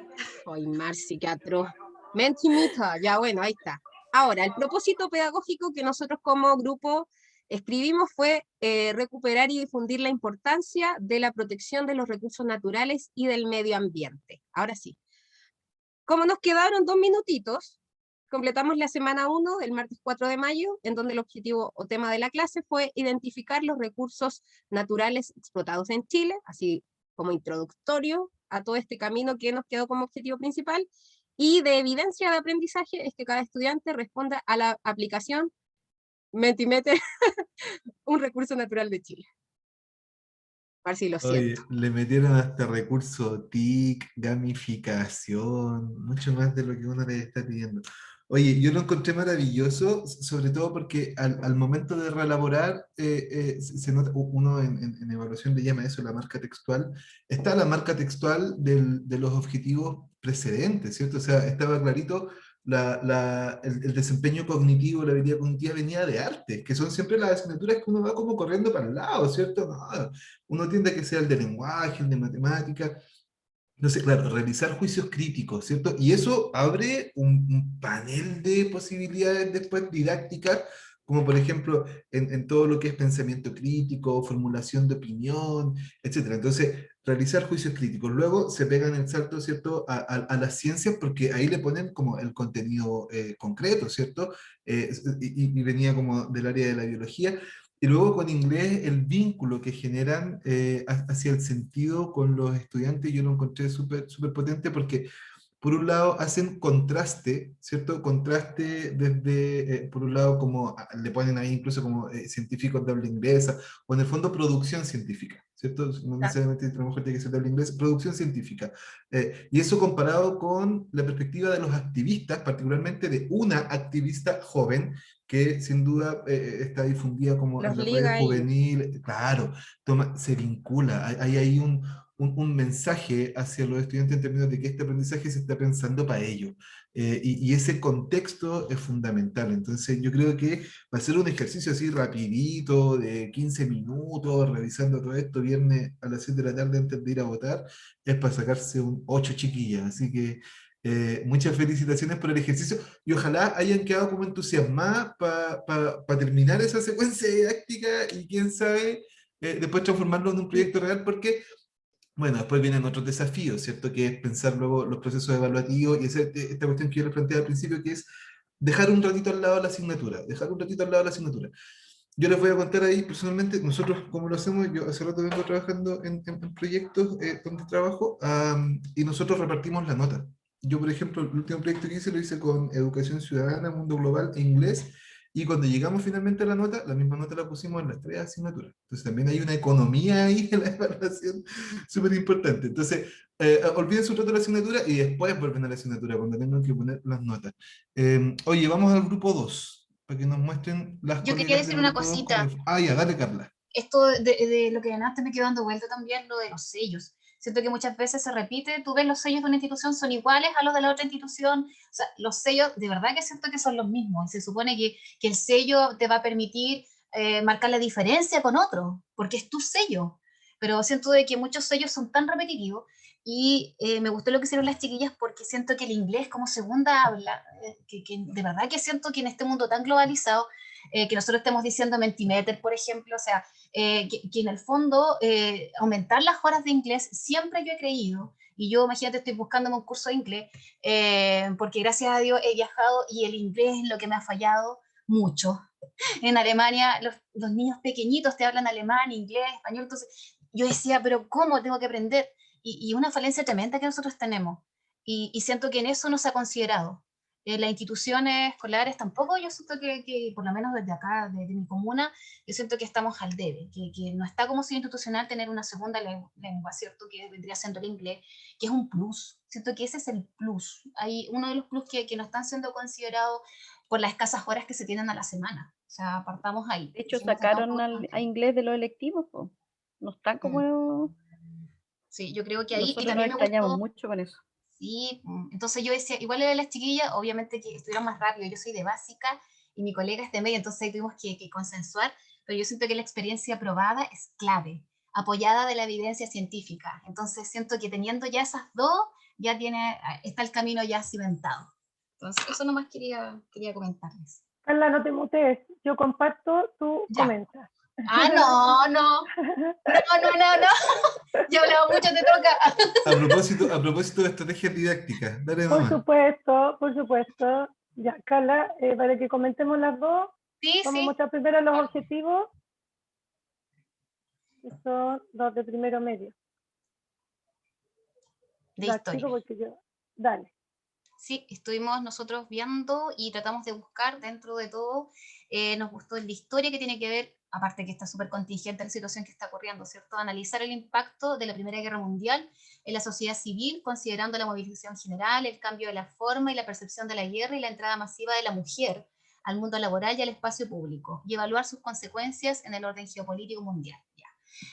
Ay, Marci, qué atroz. Mentimeter, ya bueno, ahí está. Ahora, el propósito pedagógico que nosotros como grupo escribimos fue recuperar y difundir la importancia de la protección de los recursos naturales y del medio ambiente. Ahora sí. Como nos quedaron 2 minutitos, completamos la semana 1 del martes 4 de mayo, en donde el objetivo o tema de la clase fue identificar los recursos naturales explotados en Chile, así como introductorio a todo este camino que nos quedó como objetivo principal, y de evidencia de aprendizaje es que cada estudiante responda a la aplicación Mentimeter, un recurso natural de Chile. A ver si lo Oye, siento. le metieron hasta recurso TIC, gamificación, mucho más de lo que uno le está pidiendo. Oye, yo lo encontré maravilloso, sobre todo porque al momento de reelaborar, se nota, uno en evaluación le llama eso la marca textual, está la marca textual de los objetivos precedentes, ¿cierto? O sea, estaba clarito el desempeño cognitivo, la habilidad cognitiva venía de arte, que son siempre las asignaturas que uno va como corriendo para el lado, ¿cierto? No, uno tiende a que sea el de lenguaje, el de matemática. Entonces, claro, realizar juicios críticos, ¿cierto? Y eso abre un panel de posibilidades después didácticas como por ejemplo en todo lo que es pensamiento crítico, formulación de opinión, etcétera. Entonces, realizar juicios críticos. Luego se pegan el salto, ¿cierto?, a las ciencias, porque ahí le ponen como el contenido concreto, ¿cierto? Y venía como del área de la biología. Y luego con inglés, el vínculo que generan hacia el sentido con los estudiantes, yo lo encontré súper súper potente porque por un lado hacen contraste, ¿cierto? Contraste desde, por un lado, como le ponen ahí incluso como científicos de habla inglesa, o en el fondo producción científica, ¿cierto? No necesariamente a lo mejor tiene que ser de habla inglesa, producción científica. Y eso comparado con la perspectiva de los activistas, particularmente de una activista joven, que sin duda está difundida como Los en las redes liga ahí. juveniles, claro, se vincula, hay ahí un mensaje hacia los estudiantes en términos de que este aprendizaje se está pensando para ellos. Y ese contexto es fundamental. Entonces yo creo que va a ser un ejercicio así rapidito, de 15 minutos, revisando todo esto, viernes a las 7 de la tarde antes de ir a votar, es para sacarse un 8 chiquillas. Así que muchas felicitaciones por el ejercicio y ojalá hayan quedado como entusiasmadas para terminar esa secuencia didáctica y quién sabe, después transformarlo en un proyecto real, porque bueno, después vienen otros desafíos, ¿cierto? Que es pensar luego los procesos evaluativos y esta cuestión que yo les planteaba al principio, que es dejar un ratito al lado la asignatura, dejar un ratito al lado la asignatura. Yo les voy a contar ahí personalmente, nosotros como lo hacemos, yo hace rato vengo trabajando en proyectos donde trabajo, y nosotros repartimos la nota. Yo, por ejemplo, el último proyecto que hice lo hice con Educación Ciudadana, Mundo Global e Inglés, y cuando llegamos finalmente a la nota, la misma nota la pusimos en las 3 asignaturas. Entonces también hay una economía ahí en la evaluación súper importante. Entonces, olviden su rato de la asignatura y después vuelven a la asignatura cuando tengan que poner las notas. Oye, vamos al grupo 2 para que nos muestren las Yo quería colegas decir del una grupo 2 cómo cosita. Ah, ya, dale, Carla. Esto de lo que antes me quedó dando vuelta también, lo de los sellos. Siento que muchas veces se repite, tú ves los sellos de una institución son iguales a los de la otra institución, o sea, los sellos de verdad que siento que son los mismos, y se supone que el sello te va a permitir marcar la diferencia con otro, porque es tu sello, pero siento de que muchos sellos son tan repetitivos, y me gustó lo que hicieron las chiquillas porque siento que el inglés como segunda habla, que de verdad que siento que en este mundo tan globalizado, que nosotros estemos diciendo Mentimeter, por ejemplo, o sea, que en el fondo aumentar las horas de inglés siempre yo he creído, y yo imagínate estoy buscándome un curso de inglés, porque gracias a Dios he viajado y el inglés es lo que me ha fallado mucho. En Alemania los niños pequeñitos te hablan alemán, inglés, español, entonces yo decía, pero ¿cómo tengo que aprender? Y una falencia tremenda que nosotros tenemos, y siento que en eso no se ha considerado. Las instituciones escolares tampoco, yo siento que por lo menos desde acá, desde mi comuna, yo siento que estamos al debe, que no está como sello institucional tener una segunda lengua, ¿cierto? Que vendría siendo el inglés, que es un plus. Siento que ese es el plus. Hay uno de los plus que no están siendo considerados por las escasas horas que se tienen a la semana. O sea, partamos ahí. De hecho, Sí, me falta un sacaron poco a inglés de los electivos, po. No está como sí, yo creo que ahí, y nosotros nos también me extrañamos gustó. mucho con eso. Sí, entonces yo decía, igual era las chiquillas, obviamente que estuvieran más rápido, yo soy de básica y mi colega es de media, entonces ahí tuvimos que consensuar, pero yo siento que la experiencia probada es clave, apoyada de la evidencia científica, entonces siento que teniendo ya esas dos, ya está el camino ya cimentado. Entonces eso nomás quería comentarles. Carla, no te mutees, yo comparto, tú Ya. comentas. Ah, no, ya he hablado mucho, te toca. A propósito de estrategias didácticas, dale Por nomás. supuesto, por supuesto. Ya, Carla, para que comentemos las dos, Sí, vamos a sí. mostrar primero los objetivos, que son los de primero medio. De La historia. explico porque yo, dale. Sí, estuvimos nosotros viendo y tratamos de buscar dentro de todo, nos gustó el de historia que tiene que ver, aparte que está súper contingente la situación que está ocurriendo, ¿cierto? Analizar el impacto de la Primera Guerra Mundial en la sociedad civil, considerando la movilización general, el cambio de la forma y la percepción de la guerra y la entrada masiva de la mujer al mundo laboral y al espacio público, y evaluar sus consecuencias en el orden geopolítico mundial. Ya.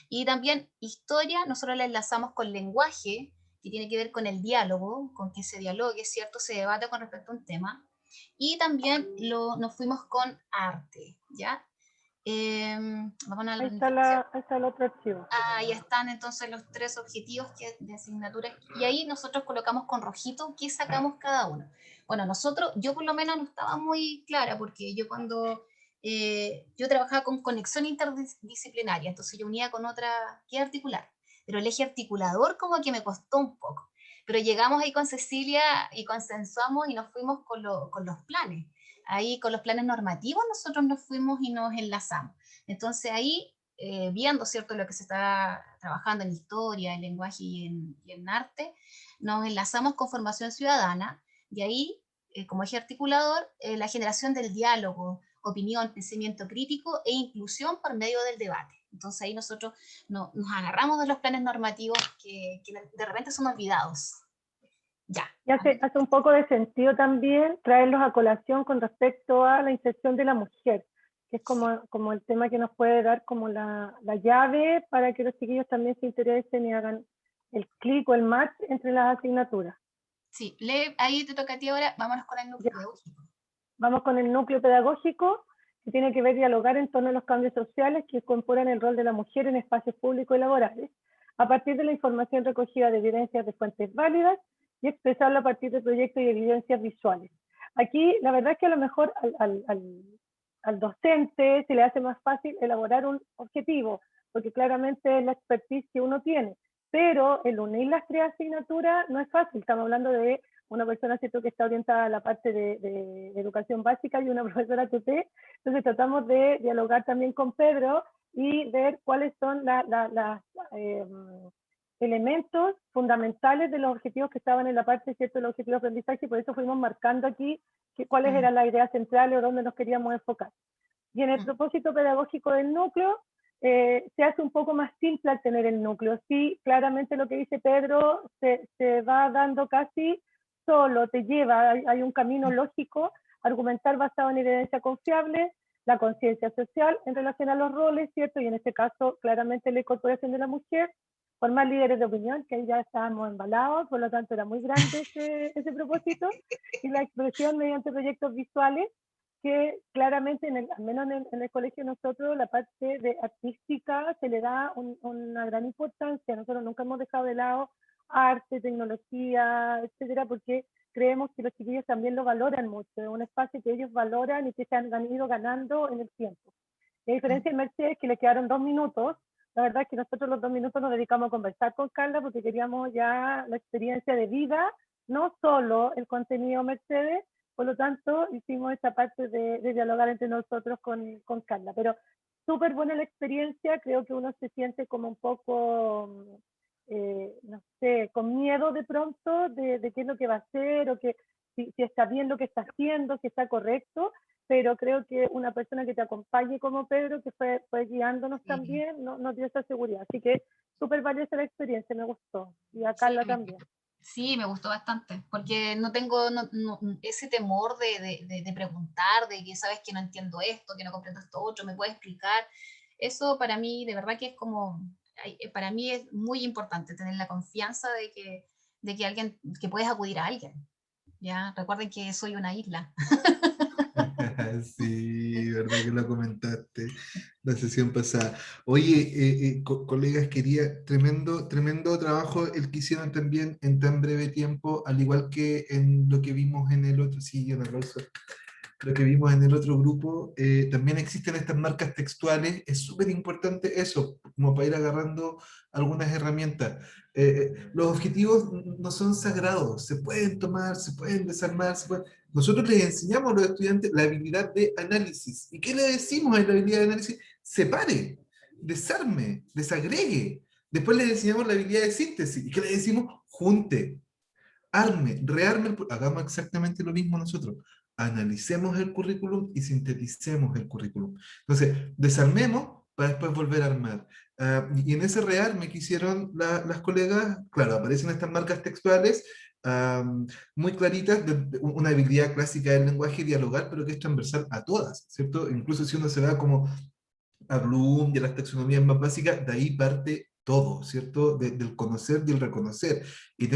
Y también historia, nosotros la enlazamos con lenguaje, que tiene que ver con el diálogo, con que se dialogue, ¿cierto? Se debate con respecto a un tema. Y también nos fuimos con arte, ¿ya? Vamos a la Ahí está el otro archivo. Ahí están entonces los 3 objetivos de asignatura. Y ahí nosotros colocamos con rojito qué sacamos cada uno. Bueno, yo por lo menos no estaba muy clara, porque yo cuando yo trabajaba con conexión interdisciplinaria, entonces yo unía con otra que articular, pero el eje articulador como que me costó un poco. Pero llegamos ahí con Cecilia y consensuamos y nos fuimos con los planes. Ahí con los planes normativos nosotros nos fuimos y nos enlazamos. Entonces ahí, viendo, ¿cierto?, lo que se está trabajando en historia, en lenguaje y en arte, nos enlazamos con formación ciudadana y ahí, como eje articulador, la generación del diálogo, opinión, pensamiento crítico e inclusión por medio del debate. Entonces ahí nosotros nos agarramos de los planes normativos que de repente son olvidados. Ya. Y hace un poco de sentido también traerlos a colación con respecto a la inserción de la mujer, que es como el tema que nos puede dar como la llave para que los chiquillos también se interesen y hagan el clic o el match entre las asignaturas. Sí, ahí te toca a ti ahora, vámonos con el núcleo pedagógico. Vamos con el núcleo pedagógico, que tiene que ver dialogar en torno a los cambios sociales que incorporan el rol de la mujer en espacios públicos y laborales, a partir de la información recogida de evidencias de fuentes válidas y expresarlo a partir de proyectos y evidencias visuales. Aquí, la verdad es que a lo mejor al docente se le hace más fácil elaborar un objetivo, porque claramente es la expertise que uno tiene, pero el unir las tres asignaturas no es fácil. Estamos hablando de una persona, ¿cierto?, que está orientada a la parte de educación básica y una profesora TT. Entonces tratamos de dialogar también con Pedro y ver cuáles son los elementos fundamentales de los objetivos que estaban en la parte, ¿cierto?, del objetivo de aprendizaje, y por eso fuimos marcando aquí cuáles eran las ideas centrales o dónde nos queríamos enfocar. Y en el propósito pedagógico del núcleo, se hace un poco más simple al tener el núcleo. Sí, claramente lo que dice Pedro se va dando casi solo, te lleva, hay un camino lógico, argumentar basado en evidencia confiable, la conciencia social en relación a los roles, ¿cierto? Y en este caso, claramente la incorporación de la mujer, formar líderes de opinión, que ahí ya estábamos embalados, por lo tanto era muy grande ese propósito, y la expresión mediante proyectos visuales, que claramente, al menos en el colegio nosotros, la parte de artística se le da una gran importancia. Nosotros nunca hemos dejado de lado arte, tecnología, etcétera, porque creemos que los chiquillos también lo valoran mucho, es un espacio que ellos valoran y que se han ido ganando en el tiempo. La diferencia en Mercedes es que le quedaron 2 minutos. La verdad es que nosotros los 2 minutos nos dedicamos a conversar con Carla porque queríamos ya la experiencia de vida, no solo el contenido Mercedes. Por lo tanto, hicimos esta parte de dialogar entre nosotros con Carla. Pero súper buena la experiencia, creo que uno se siente como un poco, no sé, con miedo de pronto de qué es lo que va a hacer, o que si está bien lo que está haciendo, si está correcto, pero creo que una persona que te acompañe como Pedro, que fue guiándonos también, nos dio esa seguridad. Así que súper valiosa la experiencia, me gustó. Y a Carla también. Sí, me gustó bastante, porque no tengo ese temor de preguntar, de que sabes que no entiendo esto, que no comprendo esto otro, me puedes explicar. Eso para mí, de verdad que es como, para mí es muy importante tener la confianza de que alguien, que puedes acudir a alguien. ¿Ya? Recuerden que soy una isla. Sí, verdad que lo comentaste la sesión pasada. Oye, colegas, quería tremendo trabajo el que hicieron también en tan breve tiempo, al igual que en lo que vimos en el otro, sí, un aplauso. Lo que vimos en el otro grupo, también existen estas marcas textuales, es súper importante eso, como para ir agarrando algunas herramientas. Los objetivos no son sagrados, se pueden tomar, se pueden desarmar, nosotros les enseñamos a los estudiantes la habilidad de análisis. ¿Y qué le decimos a la habilidad de análisis? Separe, desarme, desagregue. Después les enseñamos la habilidad de síntesis. ¿Y qué le decimos? Junte, arme, rearme, hagamos exactamente lo mismo nosotros. Analicemos el currículum y sinteticemos el currículum. Entonces, desarmemos para después volver a armar. Y en ese rearme que hicieron las colegas, claro, aparecen estas marcas textuales muy claritas, una habilidad clásica del lenguaje dialogar, pero que es transversal a todas, ¿cierto? Incluso si uno se va como a Bloom y a las taxonomías más básicas, de ahí parte todo, ¿cierto? Del conocer y el reconocer. ¿Y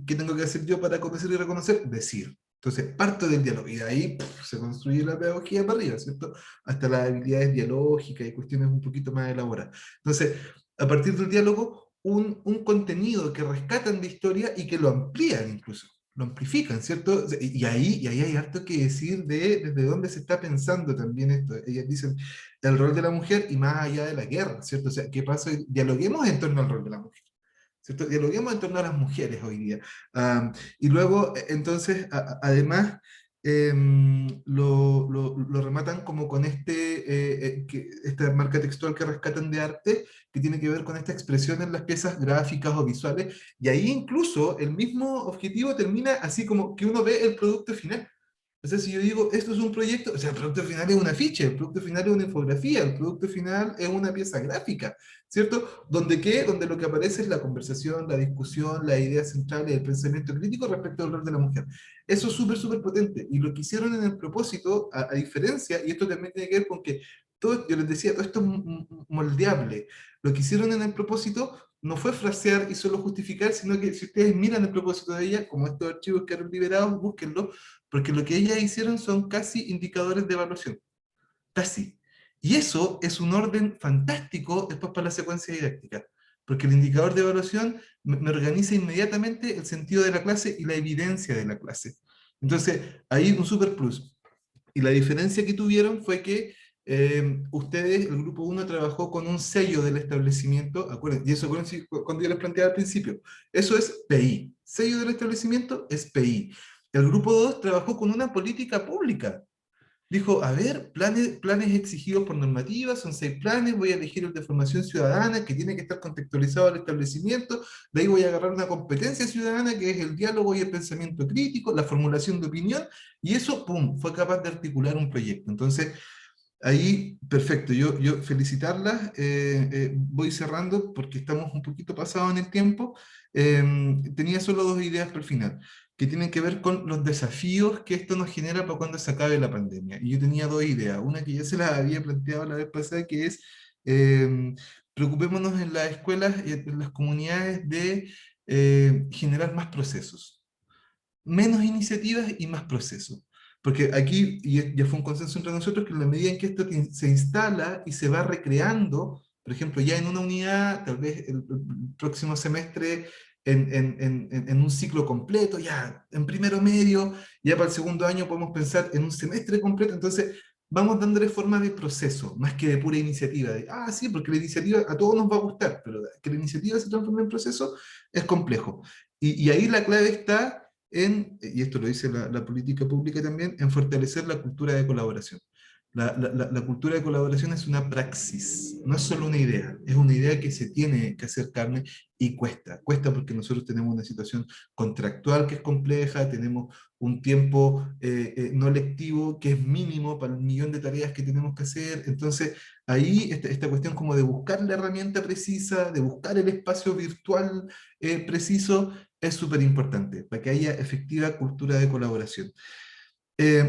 qué tengo que hacer yo para conocer y reconocer? Decir. Entonces, parto del diálogo y de ahí se construye la pedagogía para arriba, ¿cierto? Hasta las habilidades dialógicas y cuestiones un poquito más elaboradas. Entonces, a partir del diálogo, un contenido que rescatan de historia y que lo amplían incluso. lo amplifican, ¿cierto? Y ahí hay harto que decir de desde dónde se está pensando también esto. Ellas dicen el rol de la mujer y más allá de la guerra, ¿cierto? O sea, ¿qué pasa? Dialoguemos en torno al rol de la mujer, ¿cierto? Dialoguemos en torno a las mujeres hoy día. Y luego, entonces, además, lo rematan como con esta marca textual que rescatan de arte, que tiene que ver con esta expresión en las piezas gráficas o visuales, y ahí incluso el mismo objetivo termina así como que uno ve el producto final. O sea, si yo digo, esto es un proyecto, o sea, el producto final es un afiche, el producto final es una infografía, el producto final es una pieza gráfica, ¿cierto? Donde, ¿qué? Donde lo que aparece es la conversación, la discusión, la idea central y el pensamiento crítico respecto al rol de la mujer. Eso es súper, súper potente. Y lo que hicieron en el propósito, a diferencia, y esto también tiene que ver con que, todo, yo les decía, todo esto es moldeable. Lo que hicieron en el propósito no fue frasear y solo justificar, sino que si ustedes miran el propósito de ella, como estos archivos quedaron liberados, búsquenlo, porque lo que ellas hicieron son casi indicadores de evaluación, casi. Y eso es un orden fantástico después para la secuencia didáctica, porque el indicador de evaluación me organiza inmediatamente el sentido de la clase y la evidencia de la clase. Entonces, ahí un super plus. Y la diferencia que tuvieron fue que ustedes, el grupo 1, trabajó con un sello del establecimiento, acuérdense, y eso acuérdense cuando yo les planteaba al principio, eso es PI, sello del establecimiento es PI. El grupo 2 trabajó con una política pública. Dijo, a ver, planes exigidos por normativa, son 6 planes, voy a elegir el de formación ciudadana, que tiene que estar contextualizado al establecimiento, de ahí voy a agarrar una competencia ciudadana, que es el diálogo y el pensamiento crítico, la formulación de opinión, y eso, pum, fue capaz de articular un proyecto. Entonces, ahí, perfecto, yo felicitarlas, voy cerrando porque estamos un poquito pasados en el tiempo. Tenía solo 2 ideas para el final, que tienen que ver con los desafíos que esto nos genera para cuando se acabe la pandemia. Y yo tenía 2 ideas, una que ya se las había planteado la vez pasada, que es, preocupémonos en las escuelas y en las comunidades de generar más procesos, menos iniciativas y más procesos. Porque aquí ya fue un consenso entre nosotros que en la medida en que esto se instala y se va recreando, por ejemplo, ya en una unidad, tal vez el próximo semestre en un ciclo completo, ya en primero medio, ya para el segundo año podemos pensar en un semestre completo, entonces vamos dándole forma de proceso, más que de pura iniciativa. Sí, porque la iniciativa a todos nos va a gustar, pero que la iniciativa se transforme en proceso es complejo. Y ahí la clave está y esto lo dice la política pública también, en fortalecer la cultura de colaboración. La cultura de colaboración es una praxis, no es solo una idea, es una idea que se tiene que hacer carne y cuesta. Cuesta porque nosotros tenemos una situación contractual que es compleja, tenemos un tiempo no lectivo que es mínimo para el millón de tareas que tenemos que hacer. Entonces, ahí esta cuestión como de buscar la herramienta precisa, de buscar el espacio virtual preciso, es súper importante para que haya efectiva cultura de colaboración.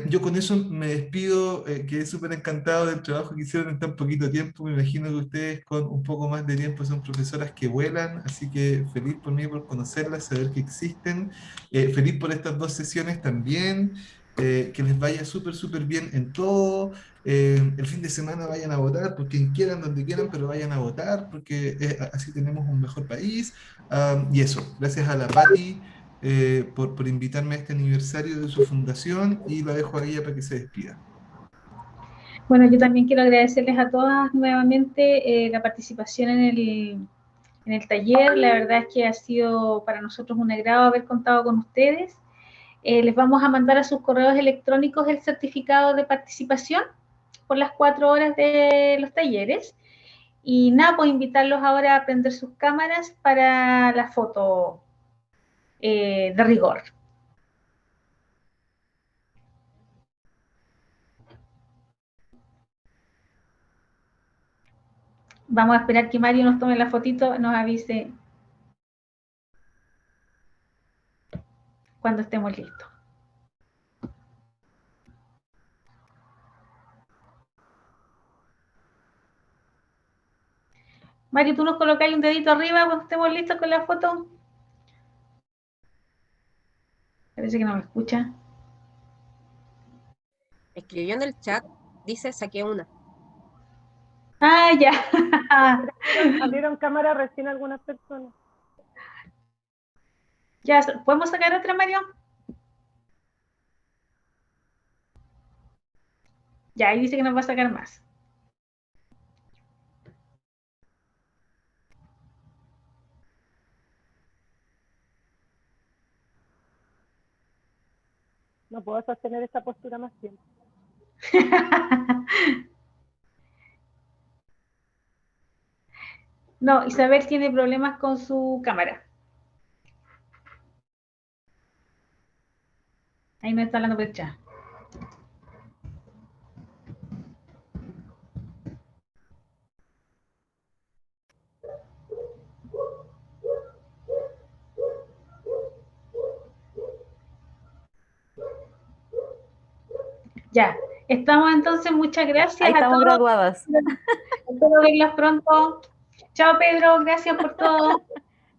Yo con eso me despido, quedé súper encantado del trabajo que hicieron en tan poquito tiempo. Me imagino que ustedes con un poco más de tiempo son profesoras que vuelan, así que feliz por mí por conocerlas, saber que existen. Feliz por estas 2 sesiones también, que les vaya súper, súper bien en todo. El fin de semana vayan a votar, por quien quieran, donde quieran, pero vayan a votar, porque así tenemos un mejor país. Y eso, gracias a la Pati por invitarme a este aniversario de su fundación y la dejo a ella para que se despida. Bueno, yo también quiero agradecerles a todas nuevamente la participación en el taller. La verdad es que ha sido para nosotros un agrado haber contado con ustedes. Les vamos a mandar a sus correos electrónicos el certificado de participación por las 4 horas de los talleres. Y nada, pues invitarlos ahora a prender sus cámaras para la foto de rigor. Vamos a esperar que Mario nos tome la fotito, nos avise cuando estemos listos. Mario, ¿tú nos colocáis un dedito arriba cuando estemos listos con la foto? Parece que no me escucha. Escribió en el chat, dice saqué una. Ah, ya. Abrieron cámara recién algunas personas. Ya, ¿podemos sacar otra, Mario? Ya, ahí dice que nos va a sacar más. No puedo sostener esta postura más tiempo. No, Isabel tiene problemas con su cámara. Ahí no está hablando por el chat. Ya, estamos entonces, muchas gracias Ahí a estamos todos. graduadas. Espero verlas pronto. Chao, Pedro, gracias por todo.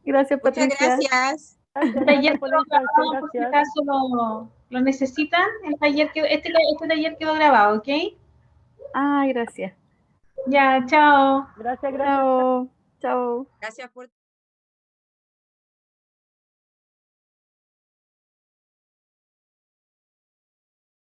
Gracias, Muchas Patricia. gracias. Gracias, Taller gracias por la quedó instancia, grabado, por si gracias. acaso lo necesitan. El taller este taller quedó grabado, ¿ok? Ay, gracias. Ya, chao. Gracias, gracias. Chao. Chao. Gracias por